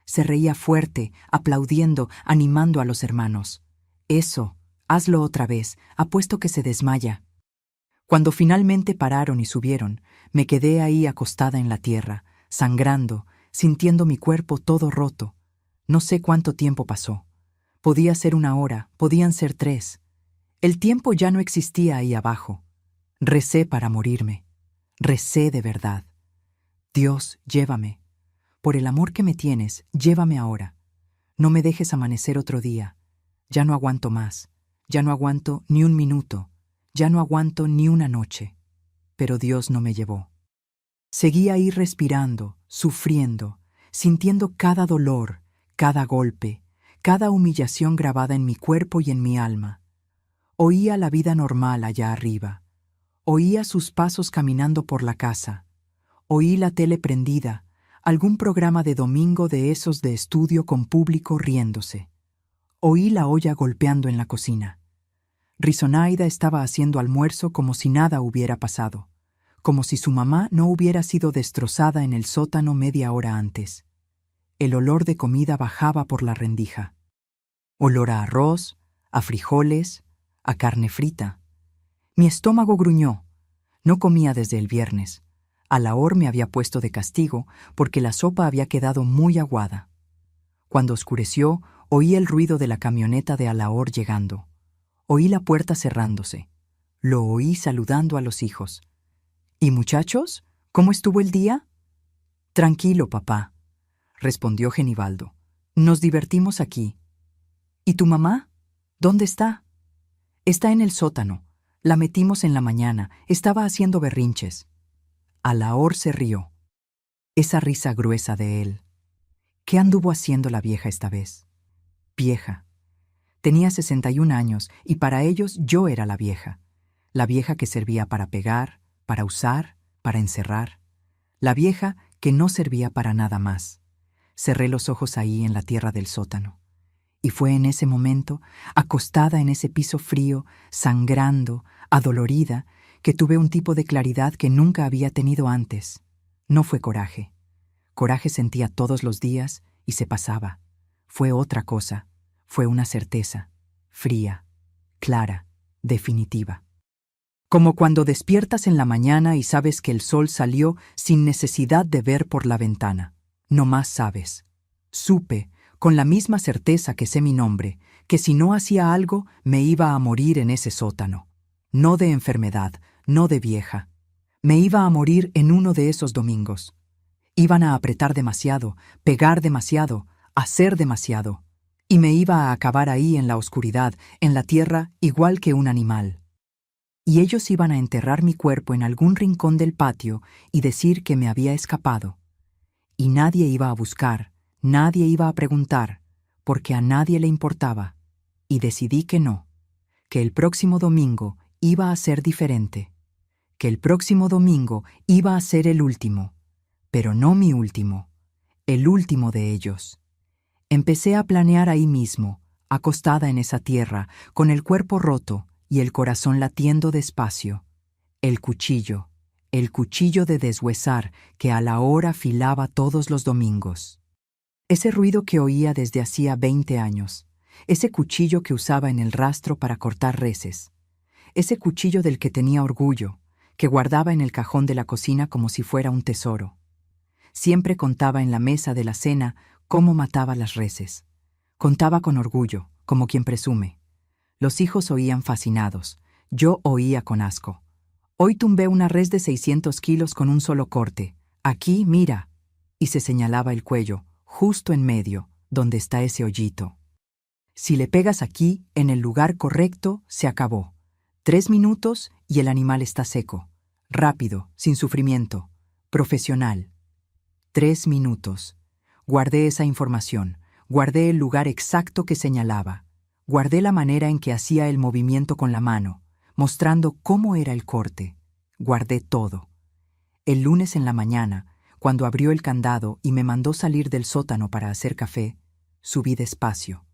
Se reía fuerte, aplaudiendo, animando a los hermanos. «Eso, hazlo otra vez, apuesto que se desmaya». Cuando finalmente pararon y subieron, me quedé ahí acostada en la tierra, sangrando, sintiendo mi cuerpo todo roto. No sé cuánto tiempo pasó. Podía ser 1 hora, podían ser 3. El tiempo ya no existía ahí abajo. Recé para morirme. Recé de verdad. «Dios, llévame. Por el amor que me tienes, llévame ahora. No me dejes amanecer otro día. Ya no aguanto más. Ya no aguanto ni 1 minuto. Ya no aguanto ni 1 noche». Pero Dios no me llevó. Seguí ahí respirando, sufriendo, sintiendo cada dolor, cada golpe, cada humillación grabada en mi cuerpo y en mi alma. Oía la vida normal allá arriba. Oía sus pasos caminando por la casa. Oí la tele prendida, algún programa de domingo de esos de estudio con público riéndose. Oí la olla golpeando en la cocina. Rizonaida estaba haciendo almuerzo como si nada hubiera pasado, como si su mamá no hubiera sido destrozada en el sótano media hora antes. El olor de comida bajaba por la rendija. Olor a arroz, a frijoles, a carne frita. Mi estómago gruñó. No comía desde el viernes. Alaor me había puesto de castigo porque la sopa había quedado muy aguada. Cuando oscureció, oí el ruido de la camioneta de Alaor llegando. Oí la puerta cerrándose. Lo oí saludando a los hijos. «¿Y muchachos? ¿Cómo estuvo el día?» «Tranquilo, papá», respondió Genibaldo. «Nos divertimos aquí». «¿Y tu mamá? ¿Dónde está?» «Está en el sótano. La metimos en la mañana. Estaba haciendo berrinches». Alaor se rió. Esa risa gruesa de él. ¿Qué anduvo haciendo la vieja esta vez? Vieja. Tenía 61 años y para ellos yo era la vieja que servía para pegar, para usar, para encerrar. La vieja que no servía para nada más. Cerré los ojos ahí en la tierra del sótano. Y fue en ese momento, acostada en ese piso frío, sangrando, adolorida, que tuve un tipo de claridad que nunca había tenido antes. No fue coraje. Coraje sentía todos los días y se pasaba. Fue otra cosa. Fue una certeza. Fría, clara, definitiva. Como cuando despiertas en la mañana y sabes que el sol salió sin necesidad de ver por la ventana. No más sabes. Supe, con la misma certeza que sé mi nombre, que si no hacía algo me iba a morir en ese sótano. No de enfermedad, no de vieja. Me iba a morir en uno de esos domingos. Iban a apretar demasiado, pegar demasiado, hacer demasiado. Y me iba a acabar ahí en la oscuridad, en la tierra, igual que un animal. Y ellos iban a enterrar mi cuerpo en algún rincón del patio y decir que me había escapado. Y nadie iba a buscar, nadie iba a preguntar, porque a nadie le importaba. Y decidí que no, que el próximo domingo iba a ser diferente, que el próximo domingo iba a ser el último, pero no mi último, el último de ellos. Empecé a planear ahí mismo, acostada en esa tierra, con el cuerpo roto y el corazón latiendo despacio. El cuchillo de deshuesar que a la hora afilaba todos los domingos. Ese ruido que oía desde hacía 20 años, ese cuchillo que usaba en el rastro para cortar reses, ese cuchillo del que tenía orgullo, que guardaba en el cajón de la cocina como si fuera un tesoro. Siempre contaba en la mesa de la cena cómo mataba las reses. Contaba con orgullo, como quien presume. Los hijos oían fascinados. Yo oía con asco. Hoy tumbé una res de 600 kilos con un solo corte. Aquí, mira. Y se señalaba el cuello, justo en medio, donde está ese hoyito. Si le pegas aquí, en el lugar correcto, se acabó. 3 minutos y el animal está seco. Rápido, sin sufrimiento. Profesional. 3 minutos. Guardé esa información. Guardé el lugar exacto que señalaba. Guardé la manera en que hacía el movimiento con la mano, mostrando cómo era el corte. Guardé todo. El lunes en la mañana, cuando abrió el candado y me mandó salir del sótano para hacer café, subí despacio.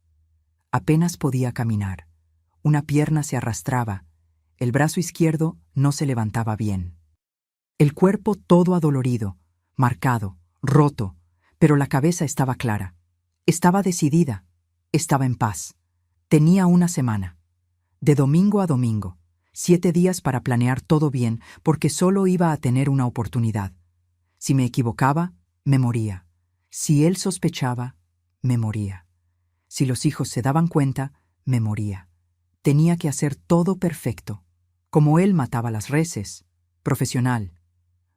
Apenas podía caminar. Una pierna se arrastraba. El brazo izquierdo no se levantaba bien. El cuerpo todo adolorido, marcado, roto, pero la cabeza estaba clara. Estaba decidida. Estaba en paz. Tenía una semana. De domingo a domingo. 7 días para planear todo bien, porque solo iba a tener una oportunidad. Si me equivocaba, me moría. Si él sospechaba, me moría. Si los hijos se daban cuenta, me moría. Tenía que hacer todo perfecto, como él mataba las reses. Profesional.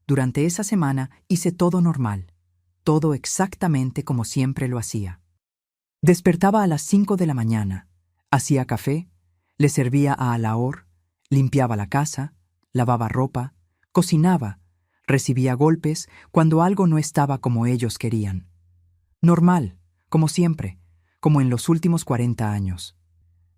Durante esa semana hice todo normal, todo exactamente como siempre lo hacía. Despertaba a las 5 de la mañana, hacía café, le servía a Alaor, limpiaba la casa, lavaba ropa, cocinaba, recibía golpes cuando algo no estaba como ellos querían. Normal, como siempre, como en los últimos 40 años.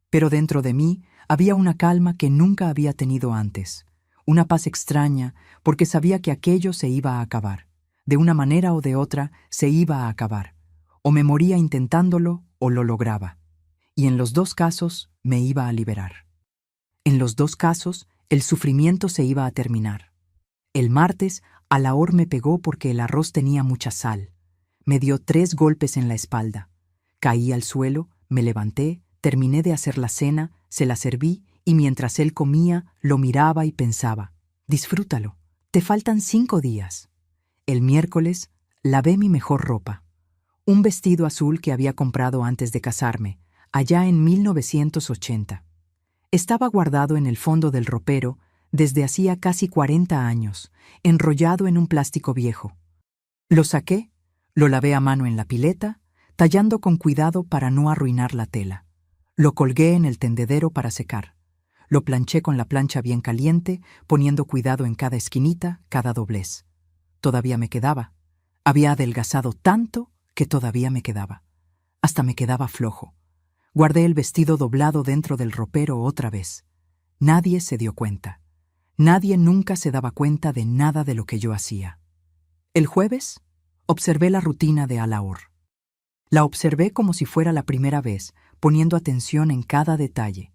Pero dentro de mí había una calma que nunca había tenido antes, una paz extraña porque sabía que aquello se iba a acabar. De una manera o de otra se iba a acabar. O me moría intentándolo o lo lograba. Y en los dos casos me iba a liberar. En los dos casos el sufrimiento se iba a terminar. El martes, Alaor me pegó porque el arroz tenía mucha sal. Me dio 3 golpes en la espalda. Caí al suelo, me levanté, terminé de hacer la cena, se la serví y mientras él comía, lo miraba y pensaba, disfrútalo, te faltan 5 días. El miércoles, lavé mi mejor ropa. Un vestido azul que había comprado antes de casarme, allá en 1980. Estaba guardado en el fondo del ropero desde hacía casi 40 años, enrollado en un plástico viejo. Lo saqué, lo lavé a mano en la pileta, tallando con cuidado para no arruinar la tela. Lo colgué en el tendedero para secar. Lo planché con la plancha bien caliente, poniendo cuidado en cada esquinita, cada doblez. Todavía me quedaba. Había adelgazado tanto que todavía me quedaba. Hasta me quedaba flojo. Guardé el vestido doblado dentro del ropero otra vez. Nadie se dio cuenta. Nadie nunca se daba cuenta de nada de lo que yo hacía. El jueves, observé la rutina de Alaor. La observé como si fuera la primera vez, poniendo atención en cada detalle.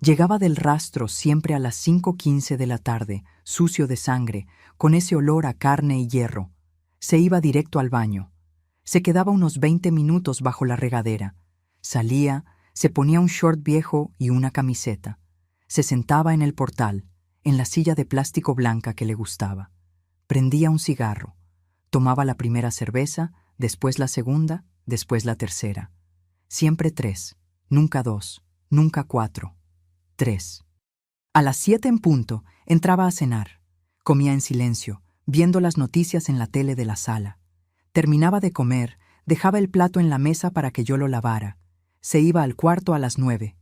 Llegaba del rastro siempre a las 5:15 de la tarde, sucio de sangre, con ese olor a carne y hierro. Se iba directo al baño. Se quedaba unos 20 minutos bajo la regadera. Salía, se ponía un short viejo y una camiseta. Se sentaba en el portal, en la silla de plástico blanca que le gustaba. Prendía un cigarro. Tomaba la primera cerveza, después la segunda, después la tercera. Siempre 3, nunca 2, nunca 4. 3. A las 7 en punto, entraba a cenar. Comía en silencio, viendo las noticias en la tele de la sala. Terminaba de comer, dejaba el plato en la mesa para que yo lo lavara. Se iba al cuarto a las 9.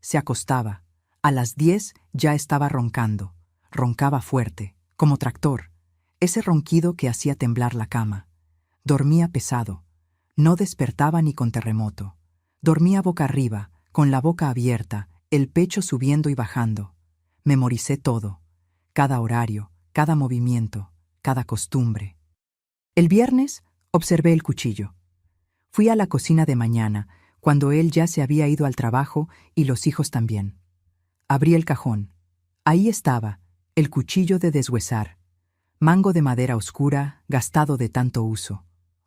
Se acostaba. A las 10 ya estaba roncando. Roncaba fuerte, como tractor. Ese ronquido que hacía temblar la cama. Dormía pesado. No despertaba ni con terremoto. Dormía boca arriba, con la boca abierta, el pecho subiendo y bajando. Memoricé todo. Cada horario, cada movimiento, cada costumbre. El viernes observé el cuchillo. Fui a la cocina de mañana, cuando él ya se había ido al trabajo y los hijos también. Abrí el cajón. Ahí estaba, el cuchillo de deshuesar. Mango de madera oscura, gastado de tanto uso.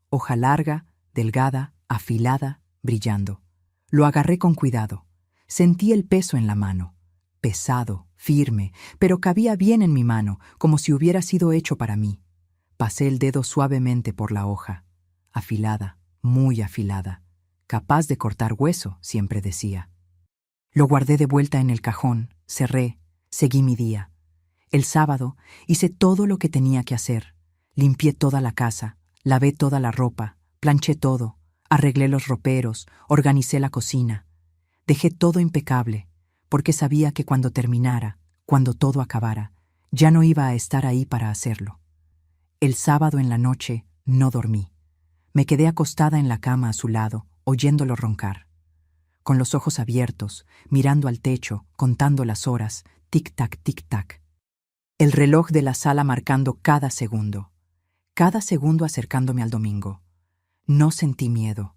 Hoja larga, delgada, afilada, brillando. Lo agarré con cuidado. Sentí el peso en la mano. Pesado, firme, pero cabía bien en mi mano, como si hubiera sido hecho para mí. Pasé el dedo suavemente por la hoja. Afilada, muy afilada. Capaz de cortar hueso, siempre decía. Lo guardé de vuelta en el cajón, cerré, seguí mi día. El sábado hice todo lo que tenía que hacer. Limpié toda la casa, lavé toda la ropa, planché todo, arreglé los roperos, organicé la cocina. Dejé todo impecable, porque sabía que cuando terminara, cuando todo acabara, ya no iba a estar ahí para hacerlo. El sábado en la noche no dormí. Me quedé acostada en la cama a su lado, oyéndolo roncar. Con los ojos abiertos, mirando al techo, contando las horas, tic-tac, tic-tac. El reloj de la sala marcando cada segundo acercándome al domingo. No sentí miedo.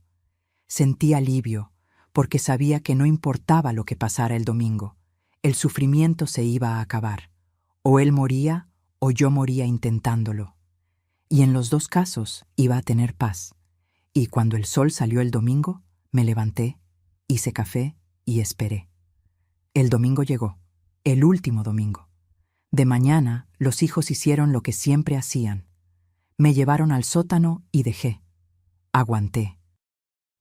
Sentí alivio, porque sabía que no importaba lo que pasara el domingo. El sufrimiento se iba a acabar. O él moría, o yo moría intentándolo. Y en los dos casos iba a tener paz. Y cuando el sol salió el domingo, me levanté, hice café y esperé. El domingo llegó, el último domingo. De mañana, los hijos hicieron lo que siempre hacían. Me llevaron al sótano y dejé. Aguanté.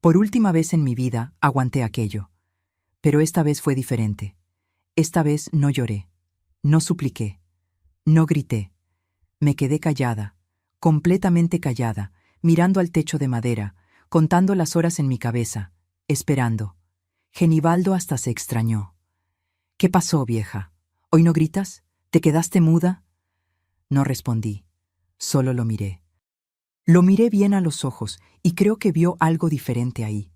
Por última vez en mi vida, aguanté aquello. Pero esta vez fue diferente. Esta vez no lloré, no supliqué, no grité. Me quedé callada, completamente callada, mirando al techo de madera, contando las horas en mi cabeza, esperando. Genibaldo hasta se extrañó. «¿Qué pasó, vieja? ¿Hoy no gritas? ¿Te quedaste muda?» No respondí, solo lo miré. Lo miré bien a los ojos y creo que vio algo diferente ahí,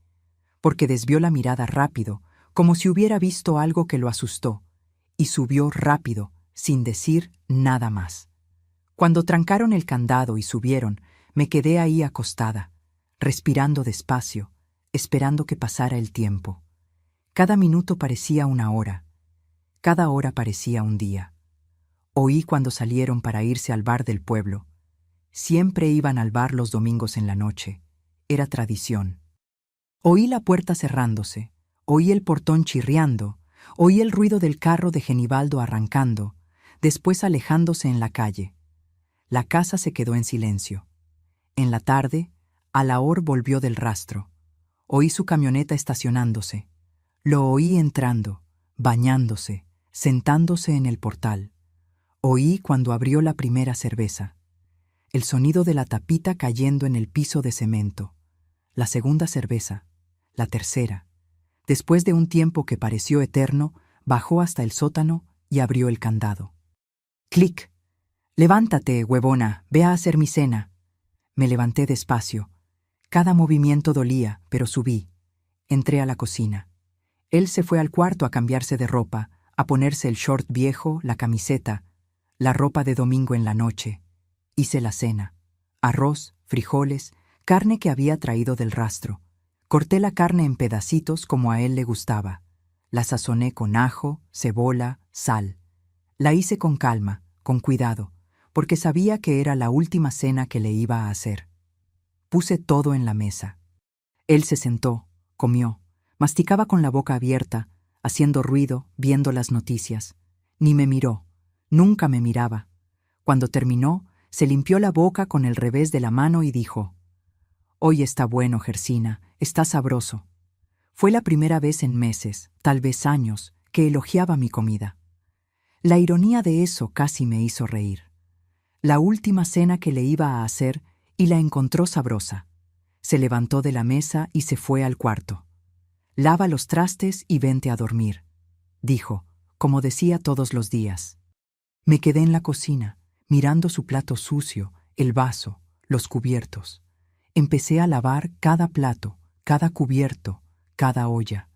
porque desvió la mirada rápido, como si hubiera visto algo que lo asustó, y subió rápido, sin decir nada más. Cuando trancaron el candado y subieron, me quedé ahí acostada, respirando despacio, esperando que pasara el tiempo. Cada minuto parecía una hora, cada hora parecía un día. Oí cuando salieron para irse al bar del pueblo. Siempre iban al bar los domingos en la noche. Era tradición. Oí la puerta cerrándose, oí el portón chirriando, oí el ruido del carro de Genibaldo arrancando, después alejándose en la calle. La casa se quedó en silencio. En la tarde, Alaor volvió del rastro. Oí su camioneta estacionándose. Lo oí entrando, bañándose, sentándose en el portal. Oí cuando abrió la primera cerveza. El sonido de la tapita cayendo en el piso de cemento. La segunda cerveza. La tercera. Después de un tiempo que pareció eterno, bajó hasta el sótano y abrió el candado. ¡Clic! «Levántate, huevona, ve a hacer mi cena». Me levanté despacio. Cada movimiento dolía, pero subí. Entré a la cocina. Él se fue al cuarto a cambiarse de ropa, a ponerse el short viejo, la camiseta, la ropa de domingo en la noche. Hice la cena. Arroz, frijoles, carne que había traído del rastro. Corté la carne en pedacitos como a él le gustaba. La sazoné con ajo, cebolla, sal. La hice con calma, con cuidado, porque sabía que era la última cena que le iba a hacer. Puse todo en la mesa. Él se sentó, comió, masticaba con la boca abierta, haciendo ruido, viendo las noticias. Ni me miró, nunca me miraba. Cuando terminó, se limpió la boca con el revés de la mano y dijo: «Hoy está bueno, Gersina, está sabroso». Fue la primera vez en meses, tal vez años, que elogiaba mi comida. La ironía de eso casi me hizo reír. La última cena que le iba a hacer y la encontró sabrosa. Se levantó de la mesa y se fue al cuarto. «Lava los trastes y vente a dormir», dijo, como decía todos los días. Me quedé en la cocina, mirando su plato sucio, el vaso, los cubiertos. Empecé a lavar cada plato, cada cubierto, cada olla.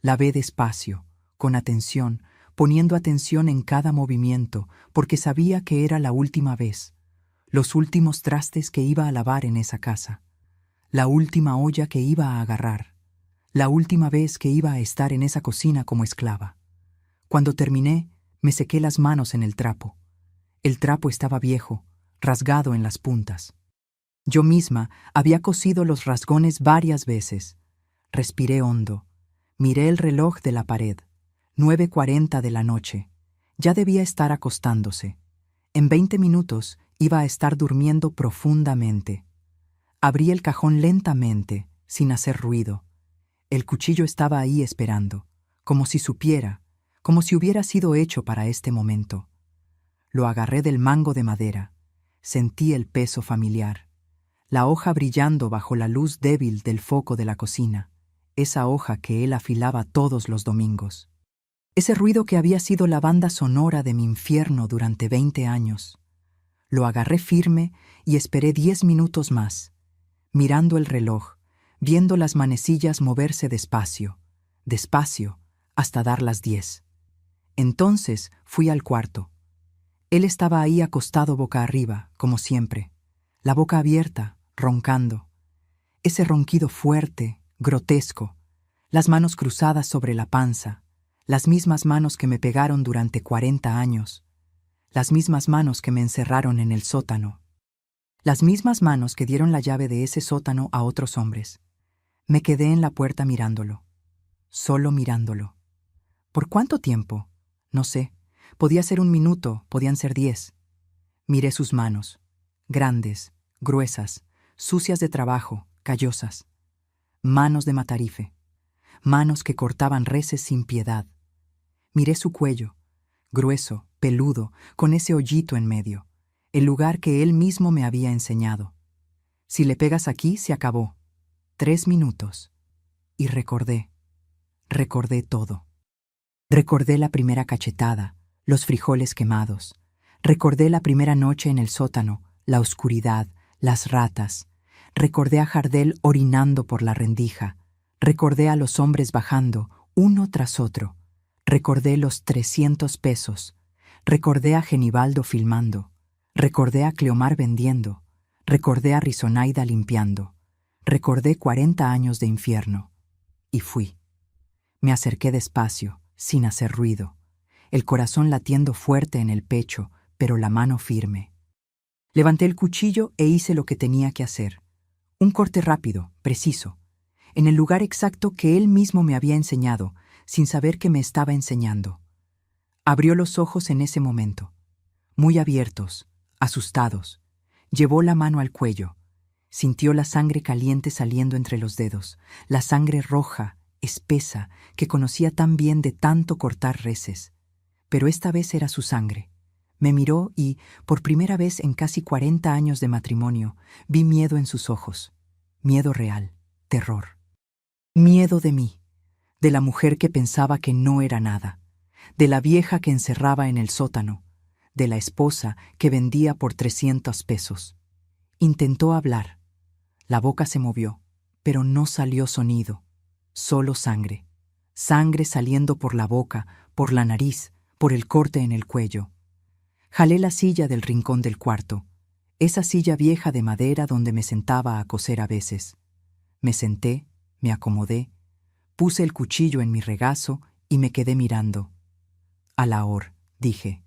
Lavé despacio, con atención, poniendo atención en cada movimiento, porque sabía que era la última vez, los últimos trastes que iba a lavar en esa casa, la última olla que iba a agarrar, la última vez que iba a estar en esa cocina como esclava. Cuando terminé, me sequé las manos en el trapo. El trapo estaba viejo, rasgado en las puntas. Yo misma había cosido los rasgones varias veces. Respiré hondo. Miré el reloj de la pared. 9:40 de la noche. Ya debía estar acostándose. En 20 minutos iba a estar durmiendo profundamente. Abrí el cajón lentamente, sin hacer ruido. El cuchillo estaba ahí esperando, como si supiera, como si hubiera sido hecho para este momento. Lo agarré del mango de madera. Sentí el peso familiar. La hoja brillando bajo la luz débil del foco de la cocina, esa hoja que él afilaba todos los domingos. Ese ruido que había sido la banda sonora de mi infierno durante 20 años. Lo agarré firme y esperé 10 minutos más, mirando el reloj, viendo las manecillas moverse despacio, despacio, hasta dar las 10. Entonces fui al cuarto. Él estaba ahí acostado boca arriba, como siempre, la boca abierta, roncando. Ese ronquido fuerte, grotesco, las manos cruzadas sobre la panza, las mismas manos que me pegaron durante 40 años, las mismas manos que me encerraron en el sótano, las mismas manos que dieron la llave de ese sótano a otros hombres. Me quedé en la puerta mirándolo, solo mirándolo. ¿Por cuánto tiempo? No sé. Podía ser 1 minuto, podían ser 10. Miré sus manos, grandes, gruesas, sucias de trabajo, callosas. Manos de matarife, manos que cortaban reses sin piedad. Miré su cuello, grueso, peludo, con ese hoyito en medio, el lugar que él mismo me había enseñado. Si le pegas aquí, se acabó. 3 minutos. Y recordé todo. Recordé la primera cachetada, los frijoles quemados. Recordé la primera noche en el sótano, la oscuridad, las ratas. Recordé a Jardel orinando por la rendija. Recordé a los hombres bajando, uno tras otro. Recordé los 300 pesos. Recordé a Genibaldo filmando. Recordé a Cleomar vendiendo. Recordé a Rizonaida limpiando. Recordé 40 años de infierno. Y fui. Me acerqué despacio, sin hacer ruido, el corazón latiendo fuerte en el pecho, pero la mano firme. Levanté el cuchillo e hice lo que tenía que hacer. Un corte rápido, preciso, en el lugar exacto que él mismo me había enseñado, sin saber que me estaba enseñando. Abrió los ojos en ese momento, muy abiertos, asustados. Llevó la mano al cuello. Sintió la sangre caliente saliendo entre los dedos, la sangre roja, espesa, que conocía tan bien de tanto cortar reses. Pero esta vez era su sangre. Me miró y, por primera vez en casi 40 años de matrimonio, vi miedo en sus ojos. Miedo real, terror. Miedo de mí, de la mujer que pensaba que no era nada, de la vieja que encerraba en el sótano, de la esposa que vendía por 300 pesos. Intentó hablar. La boca se movió, pero no salió sonido. Solo sangre. Sangre saliendo por la boca, por la nariz, por el corte en el cuello. Jalé la silla del rincón del cuarto, esa silla vieja de madera donde me sentaba a coser a veces. Me senté, me acomodé, puse el cuchillo en mi regazo y me quedé mirando. «Alaor», dije.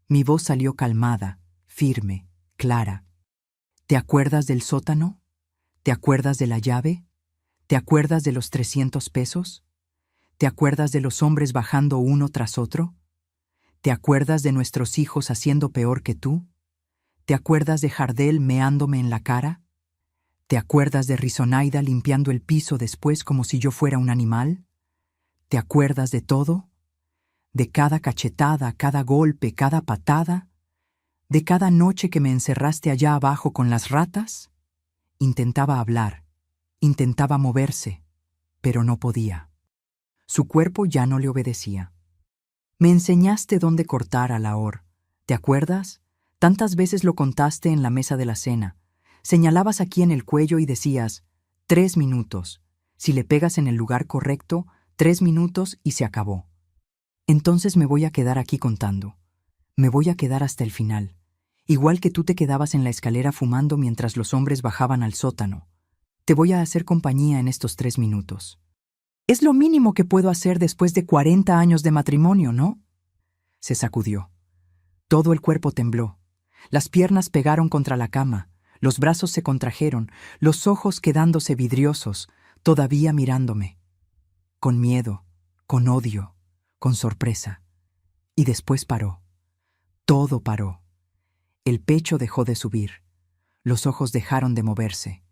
Mi voz salió calmada, firme, clara. ¿Te acuerdas del sótano? ¿Te acuerdas de la llave? ¿Te acuerdas de los 300 pesos? ¿Te acuerdas de los hombres bajando uno tras otro? ¿Te acuerdas de nuestros hijos haciendo peor que tú? ¿Te acuerdas de Jardel meándome en la cara? ¿Te acuerdas de Rizonaida limpiando el piso después como si yo fuera un animal? ¿Te acuerdas de todo? ¿De cada cachetada, cada golpe, cada patada? ¿De cada noche que me encerraste allá abajo con las ratas? Intentaba hablar, intentaba moverse, pero no podía. Su cuerpo ya no le obedecía. Me enseñaste dónde cortar a Lahore, ¿te acuerdas? Tantas veces lo contaste en la mesa de la cena. Señalabas aquí en el cuello y decías, 3 minutos. Si le pegas en el lugar correcto, 3 minutos y se acabó. Entonces me voy a quedar aquí contando. Me voy a quedar hasta el final. Igual que tú te quedabas en la escalera fumando mientras los hombres bajaban al sótano. Te voy a hacer compañía en estos 3 minutos. Es lo mínimo que puedo hacer después de 40 años de matrimonio, ¿no? Se sacudió. Todo el cuerpo tembló. Las piernas pegaron contra la cama, los brazos se contrajeron, los ojos quedándose vidriosos, todavía mirándome. Con miedo, con odio, con sorpresa. Y después paró. Todo paró. El pecho dejó de subir. Los ojos dejaron de moverse.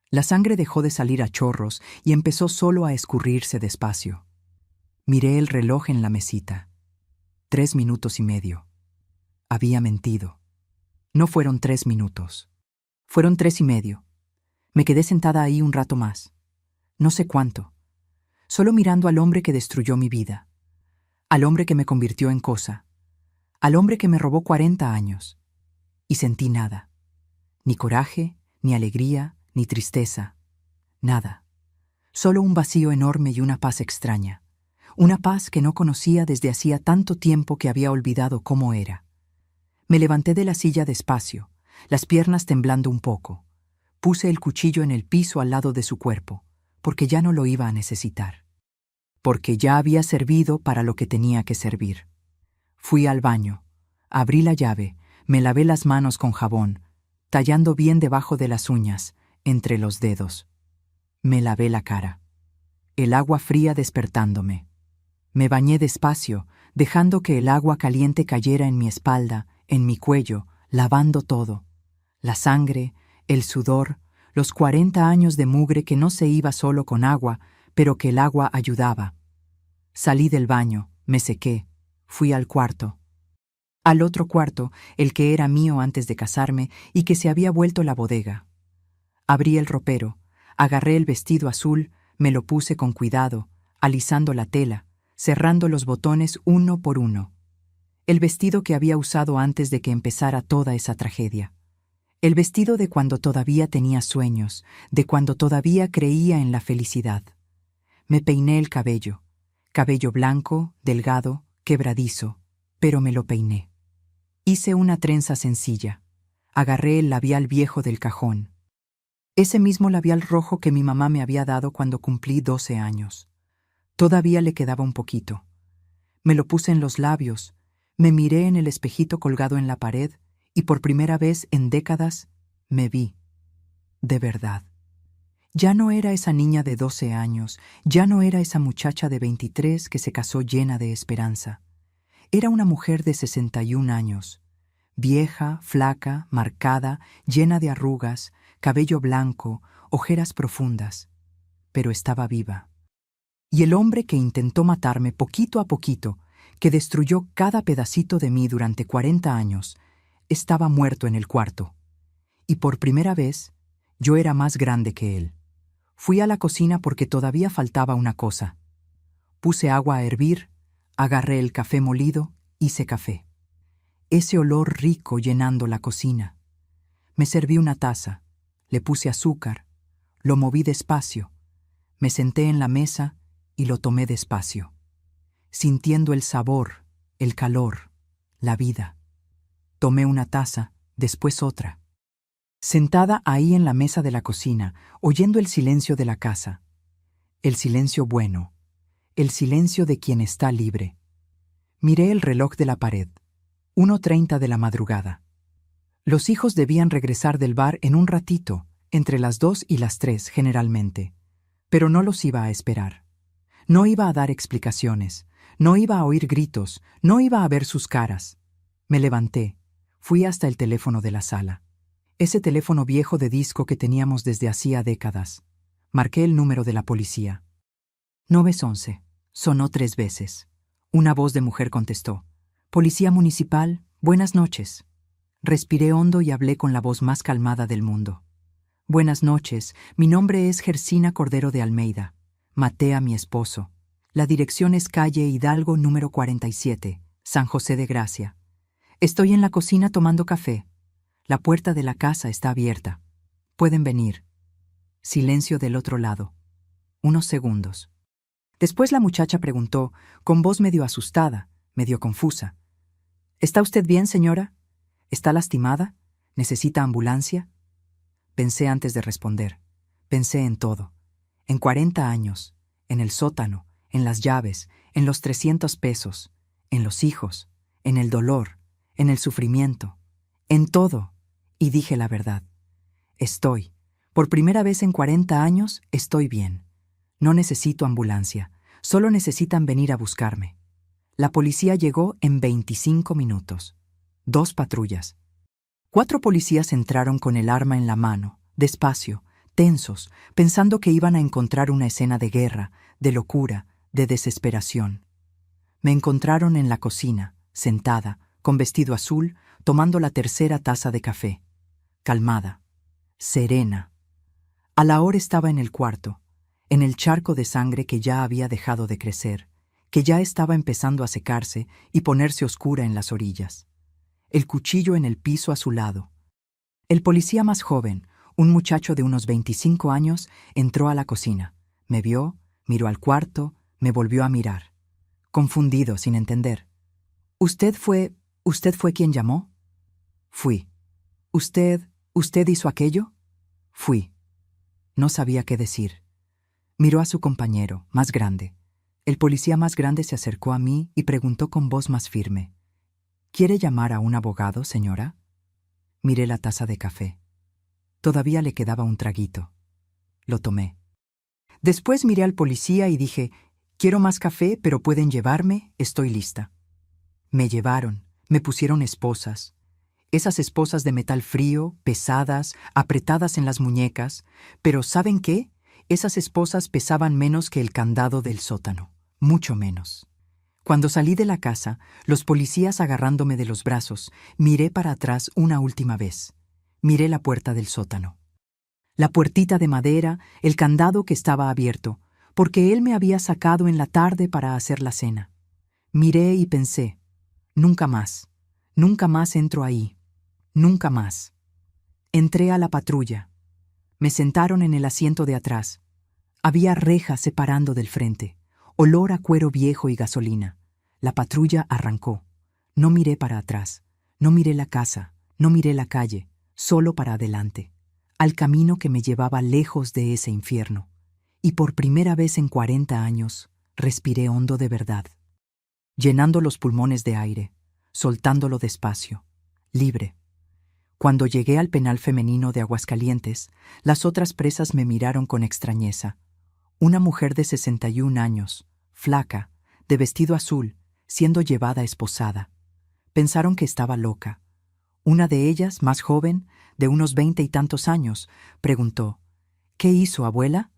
La sangre dejó de salir a chorros y empezó solo a escurrirse despacio. Miré el reloj en la mesita. 3 minutos y medio. Había mentido. No fueron 3 minutos. Fueron 3 y medio. Me quedé sentada ahí un rato más. No sé cuánto. Solo mirando al hombre que destruyó mi vida. Al hombre que me convirtió en cosa. Al hombre que me robó 40 años. Y sentí nada. Ni coraje, ni alegría, ni tristeza. Nada. Solo un vacío enorme y una paz extraña. Una paz que no conocía desde hacía tanto tiempo que había olvidado cómo era. Me levanté de la silla despacio, las piernas temblando un poco. Puse el cuchillo en el piso al lado de su cuerpo, porque ya no lo iba a necesitar. Porque ya había servido para lo que tenía que servir. Fui al baño, abrí la llave, me lavé las manos con jabón, tallando bien debajo de las uñas, entre los dedos. Me lavé la cara. El agua fría despertándome. Me bañé despacio, dejando que el agua caliente cayera en mi espalda, en mi cuello, lavando todo. La sangre, el sudor, los 40 años de mugre que no se iba solo con agua, pero que el agua ayudaba. Salí del baño, me sequé, fui al cuarto. Al otro cuarto, el que era mío antes de casarme y que se había vuelto la bodega. Abrí el ropero, agarré el vestido azul, me lo puse con cuidado, alisando la tela, cerrando los botones uno por uno. El vestido que había usado antes de que empezara toda esa tragedia. El vestido de cuando todavía tenía sueños, de cuando todavía creía en la felicidad. Me peiné el cabello blanco, delgado, quebradizo, pero me lo peiné. Hice una trenza sencilla. Agarré el labial viejo del cajón. Ese mismo labial rojo que mi mamá me había dado cuando cumplí 12 años. Todavía le quedaba un poquito. Me lo puse en los labios, me miré en el espejito colgado en la pared y por primera vez en décadas me vi. De verdad. Ya no era esa niña de 12 años, ya no era esa muchacha de 23 que se casó llena de esperanza. Era una mujer de 61 años, vieja, flaca, marcada, llena de arrugas, cabello blanco, ojeras profundas, pero estaba viva. Y el hombre que intentó matarme poquito a poquito, que destruyó cada pedacito de mí durante 40 años, estaba muerto en el cuarto. Y por primera vez, yo era más grande que él. Fui a la cocina porque todavía faltaba una cosa. Puse agua a hervir, agarré el café molido, hice café. Ese olor rico llenando la cocina. Me serví una taza, le puse azúcar, lo moví despacio, me senté en la mesa y lo tomé despacio, sintiendo el sabor, el calor, la vida. Tomé una taza, después otra. Sentada ahí en la mesa de la cocina, oyendo el silencio de la casa. El silencio bueno, el silencio de quien está libre. Miré el reloj de la pared, 1:30 de la madrugada. Los hijos debían regresar del bar en un ratito, entre las 2 y las 3 generalmente, pero no los iba a esperar. No iba a dar explicaciones, no iba a oír gritos, no iba a ver sus caras. Me levanté, fui hasta el teléfono de la sala. Ese teléfono viejo de disco que teníamos desde hacía décadas. Marqué el número de la policía. 911. Sonó 3 veces. Una voz de mujer contestó. Policía municipal, buenas noches. Respiré hondo y hablé con la voz más calmada del mundo. Buenas noches, mi nombre es Gersina Cordero de Almeida. Maté a mi esposo. La dirección es calle Hidalgo número 47, San José de Gracia. Estoy en la cocina tomando café. La puerta de la casa está abierta. Pueden venir. Silencio del otro lado. Unos segundos. Después la muchacha preguntó, con voz medio asustada, medio confusa. ¿Está usted bien, señora? ¿Está lastimada? ¿Necesita ambulancia? Pensé antes de responder. Pensé en todo. En 40 años, en el sótano, en las llaves, en los 300 pesos, en los hijos, en el dolor, en el sufrimiento, en todo. Y dije la verdad. Estoy, por primera vez en 40 años, estoy bien. No necesito ambulancia, solo necesitan venir a buscarme. La policía llegó en 25 minutos. 2 patrullas. 4 policías entraron con el arma en la mano, despacio, tensos, pensando que iban a encontrar una escena de guerra, de locura, de desesperación. Me encontraron en la cocina, sentada, con vestido azul, tomando la tercera taza de café. Calmada, serena. A la hora estaba en el cuarto, en el charco de sangre que ya había dejado de crecer, que ya estaba empezando a secarse y ponerse oscura en las orillas. El cuchillo en el piso a su lado. El policía más joven, un muchacho de unos 25 años, entró a la cocina. Me vio, miró al cuarto, me volvió a mirar. Confundido, sin entender. ¿Usted fue quien llamó? Fui. ¿Usted hizo aquello? Fui. No sabía qué decir. Miró a su compañero, más grande. El policía más grande se acercó a mí y preguntó con voz más firme. ¿Quiere llamar a un abogado, señora? Miré la taza de café. Todavía le quedaba un traguito. Lo tomé. Después miré al policía y dije, quiero más café, pero pueden llevarme, estoy lista. Me llevaron, me pusieron esposas. Esas esposas de metal frío, pesadas, apretadas en las muñecas, pero ¿saben qué? Esas esposas pesaban menos que el candado del sótano, mucho menos. Cuando salí de la casa, los policías agarrándome de los brazos, miré para atrás una última vez. Miré la puerta del sótano. La puertita de madera, el candado que estaba abierto, porque él me había sacado en la tarde para hacer la cena. Miré y pensé, nunca más entro ahí, nunca más. Entré a la patrulla. Me sentaron en el asiento de atrás. Había rejas separando del frente, olor a cuero viejo y gasolina. La patrulla arrancó. No miré para atrás, no miré la casa, no miré la calle, solo para adelante, al camino que me llevaba lejos de ese infierno. Y por primera vez en 40 años, respiré hondo de verdad, llenando los pulmones de aire, soltándolo despacio, libre. Cuando llegué al penal femenino de Aguascalientes, las otras presas me miraron con extrañeza. Una mujer de 61 años, flaca, de vestido azul, siendo llevada esposada. Pensaron que estaba loca. Una de ellas, más joven, de unos 20 y tantos años, preguntó, ¿qué hizo, abuela?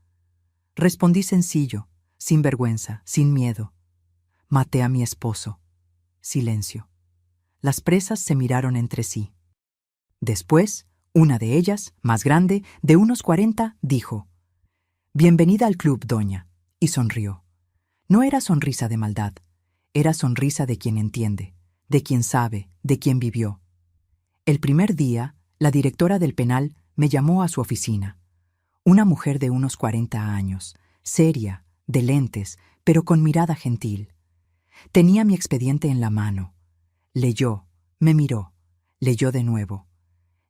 Respondí sencillo, sin vergüenza, sin miedo. Maté a mi esposo. Silencio. Las presas se miraron entre sí. Después, una de ellas, más grande, de unos 40, dijo, «Bienvenida al club, doña», y sonrió. No era sonrisa de maldad, era sonrisa de quien entiende, de quien sabe, de quien vivió. El primer día, la directora del penal me llamó a su oficina. Una mujer de unos 40 años, seria, de lentes, pero con mirada gentil. Tenía mi expediente en la mano. Leyó, me miró, leyó de nuevo.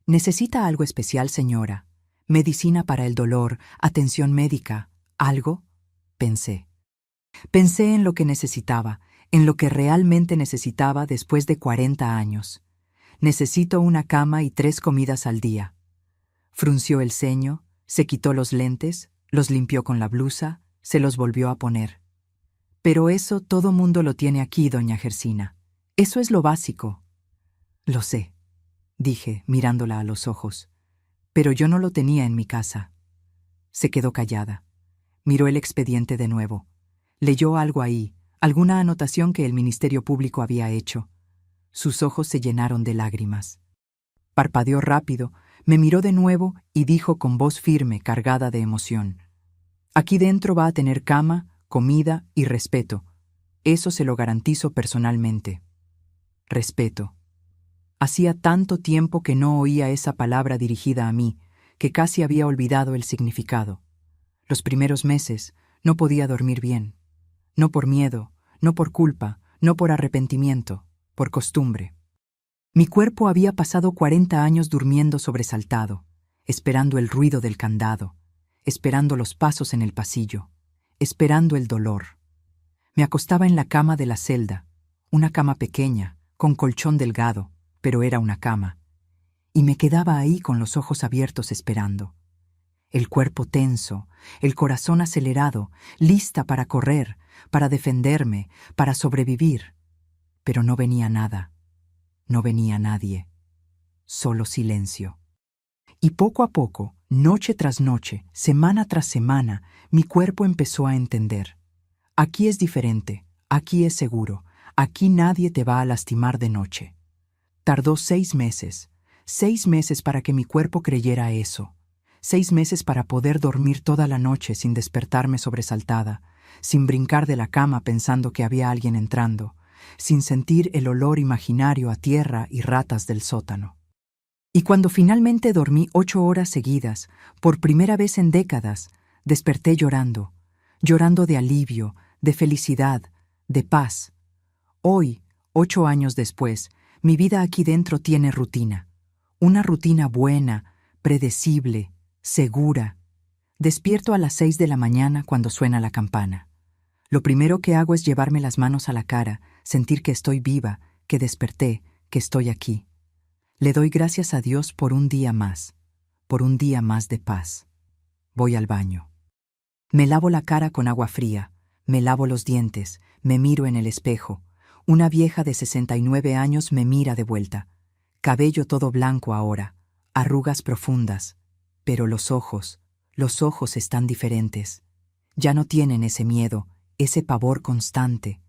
«¿Necesita algo especial, señora? ¿Medicina para el dolor? ¿Atención médica? ¿Algo?» Pensé. Pensé en lo que necesitaba, en lo que realmente necesitaba después de 40 años. Necesito una cama y 3 comidas al día. Frunció el ceño, se quitó los lentes, los limpió con la blusa, se los volvió a poner. Pero eso todo mundo lo tiene aquí, doña Gersina. Eso es lo básico. Lo sé, dije, mirándola a los ojos. Pero yo no lo tenía en mi casa. Se quedó callada. Miró el expediente de nuevo. Leyó algo ahí, alguna anotación que el Ministerio Público había hecho. Sus ojos se llenaron de lágrimas. Parpadeó rápido, me miró de nuevo y dijo con voz firme, cargada de emoción: «Aquí dentro va a tener cama, comida y respeto. Eso se lo garantizo personalmente». Respeto. Hacía tanto tiempo que no oía esa palabra dirigida a mí, que casi había olvidado el significado. Los primeros meses no podía dormir bien. No por miedo, no por culpa, no por arrepentimiento, por costumbre. Mi cuerpo había pasado 40 años durmiendo sobresaltado, esperando el ruido del candado, esperando los pasos en el pasillo, esperando el dolor. Me acostaba en la cama de la celda, una cama pequeña, con colchón delgado, pero era una cama, y me quedaba ahí con los ojos abiertos esperando. El cuerpo tenso, el corazón acelerado, lista para correr, para defenderme, para sobrevivir. Pero no venía nada. No venía nadie. Solo silencio. Y poco a poco, noche tras noche, semana tras semana, mi cuerpo empezó a entender. Aquí es diferente, aquí es seguro, aquí nadie te va a lastimar de noche. Tardó 6 meses, 6 meses para que mi cuerpo creyera eso. 6 meses para poder dormir toda la noche sin despertarme sobresaltada, sin brincar de la cama pensando que había alguien entrando, sin sentir el olor imaginario a tierra y ratas del sótano. Y cuando finalmente dormí 8 horas seguidas, por primera vez en décadas, desperté llorando, llorando de alivio, de felicidad, de paz. Hoy, 8 años después, mi vida aquí dentro tiene rutina. Una rutina buena, predecible, segura. Despierto a las 6 de la mañana cuando suena la campana. Lo primero que hago es llevarme las manos a la cara, sentir que estoy viva, que desperté, que estoy aquí. Le doy gracias a Dios por un día más de paz. Voy al baño. Me lavo la cara con agua fría, me lavo los dientes, me miro en el espejo. Una vieja de 69 años me mira de vuelta. Cabello todo blanco ahora, arrugas profundas, pero los ojos están diferentes. Ya no tienen ese miedo, ese pavor constante.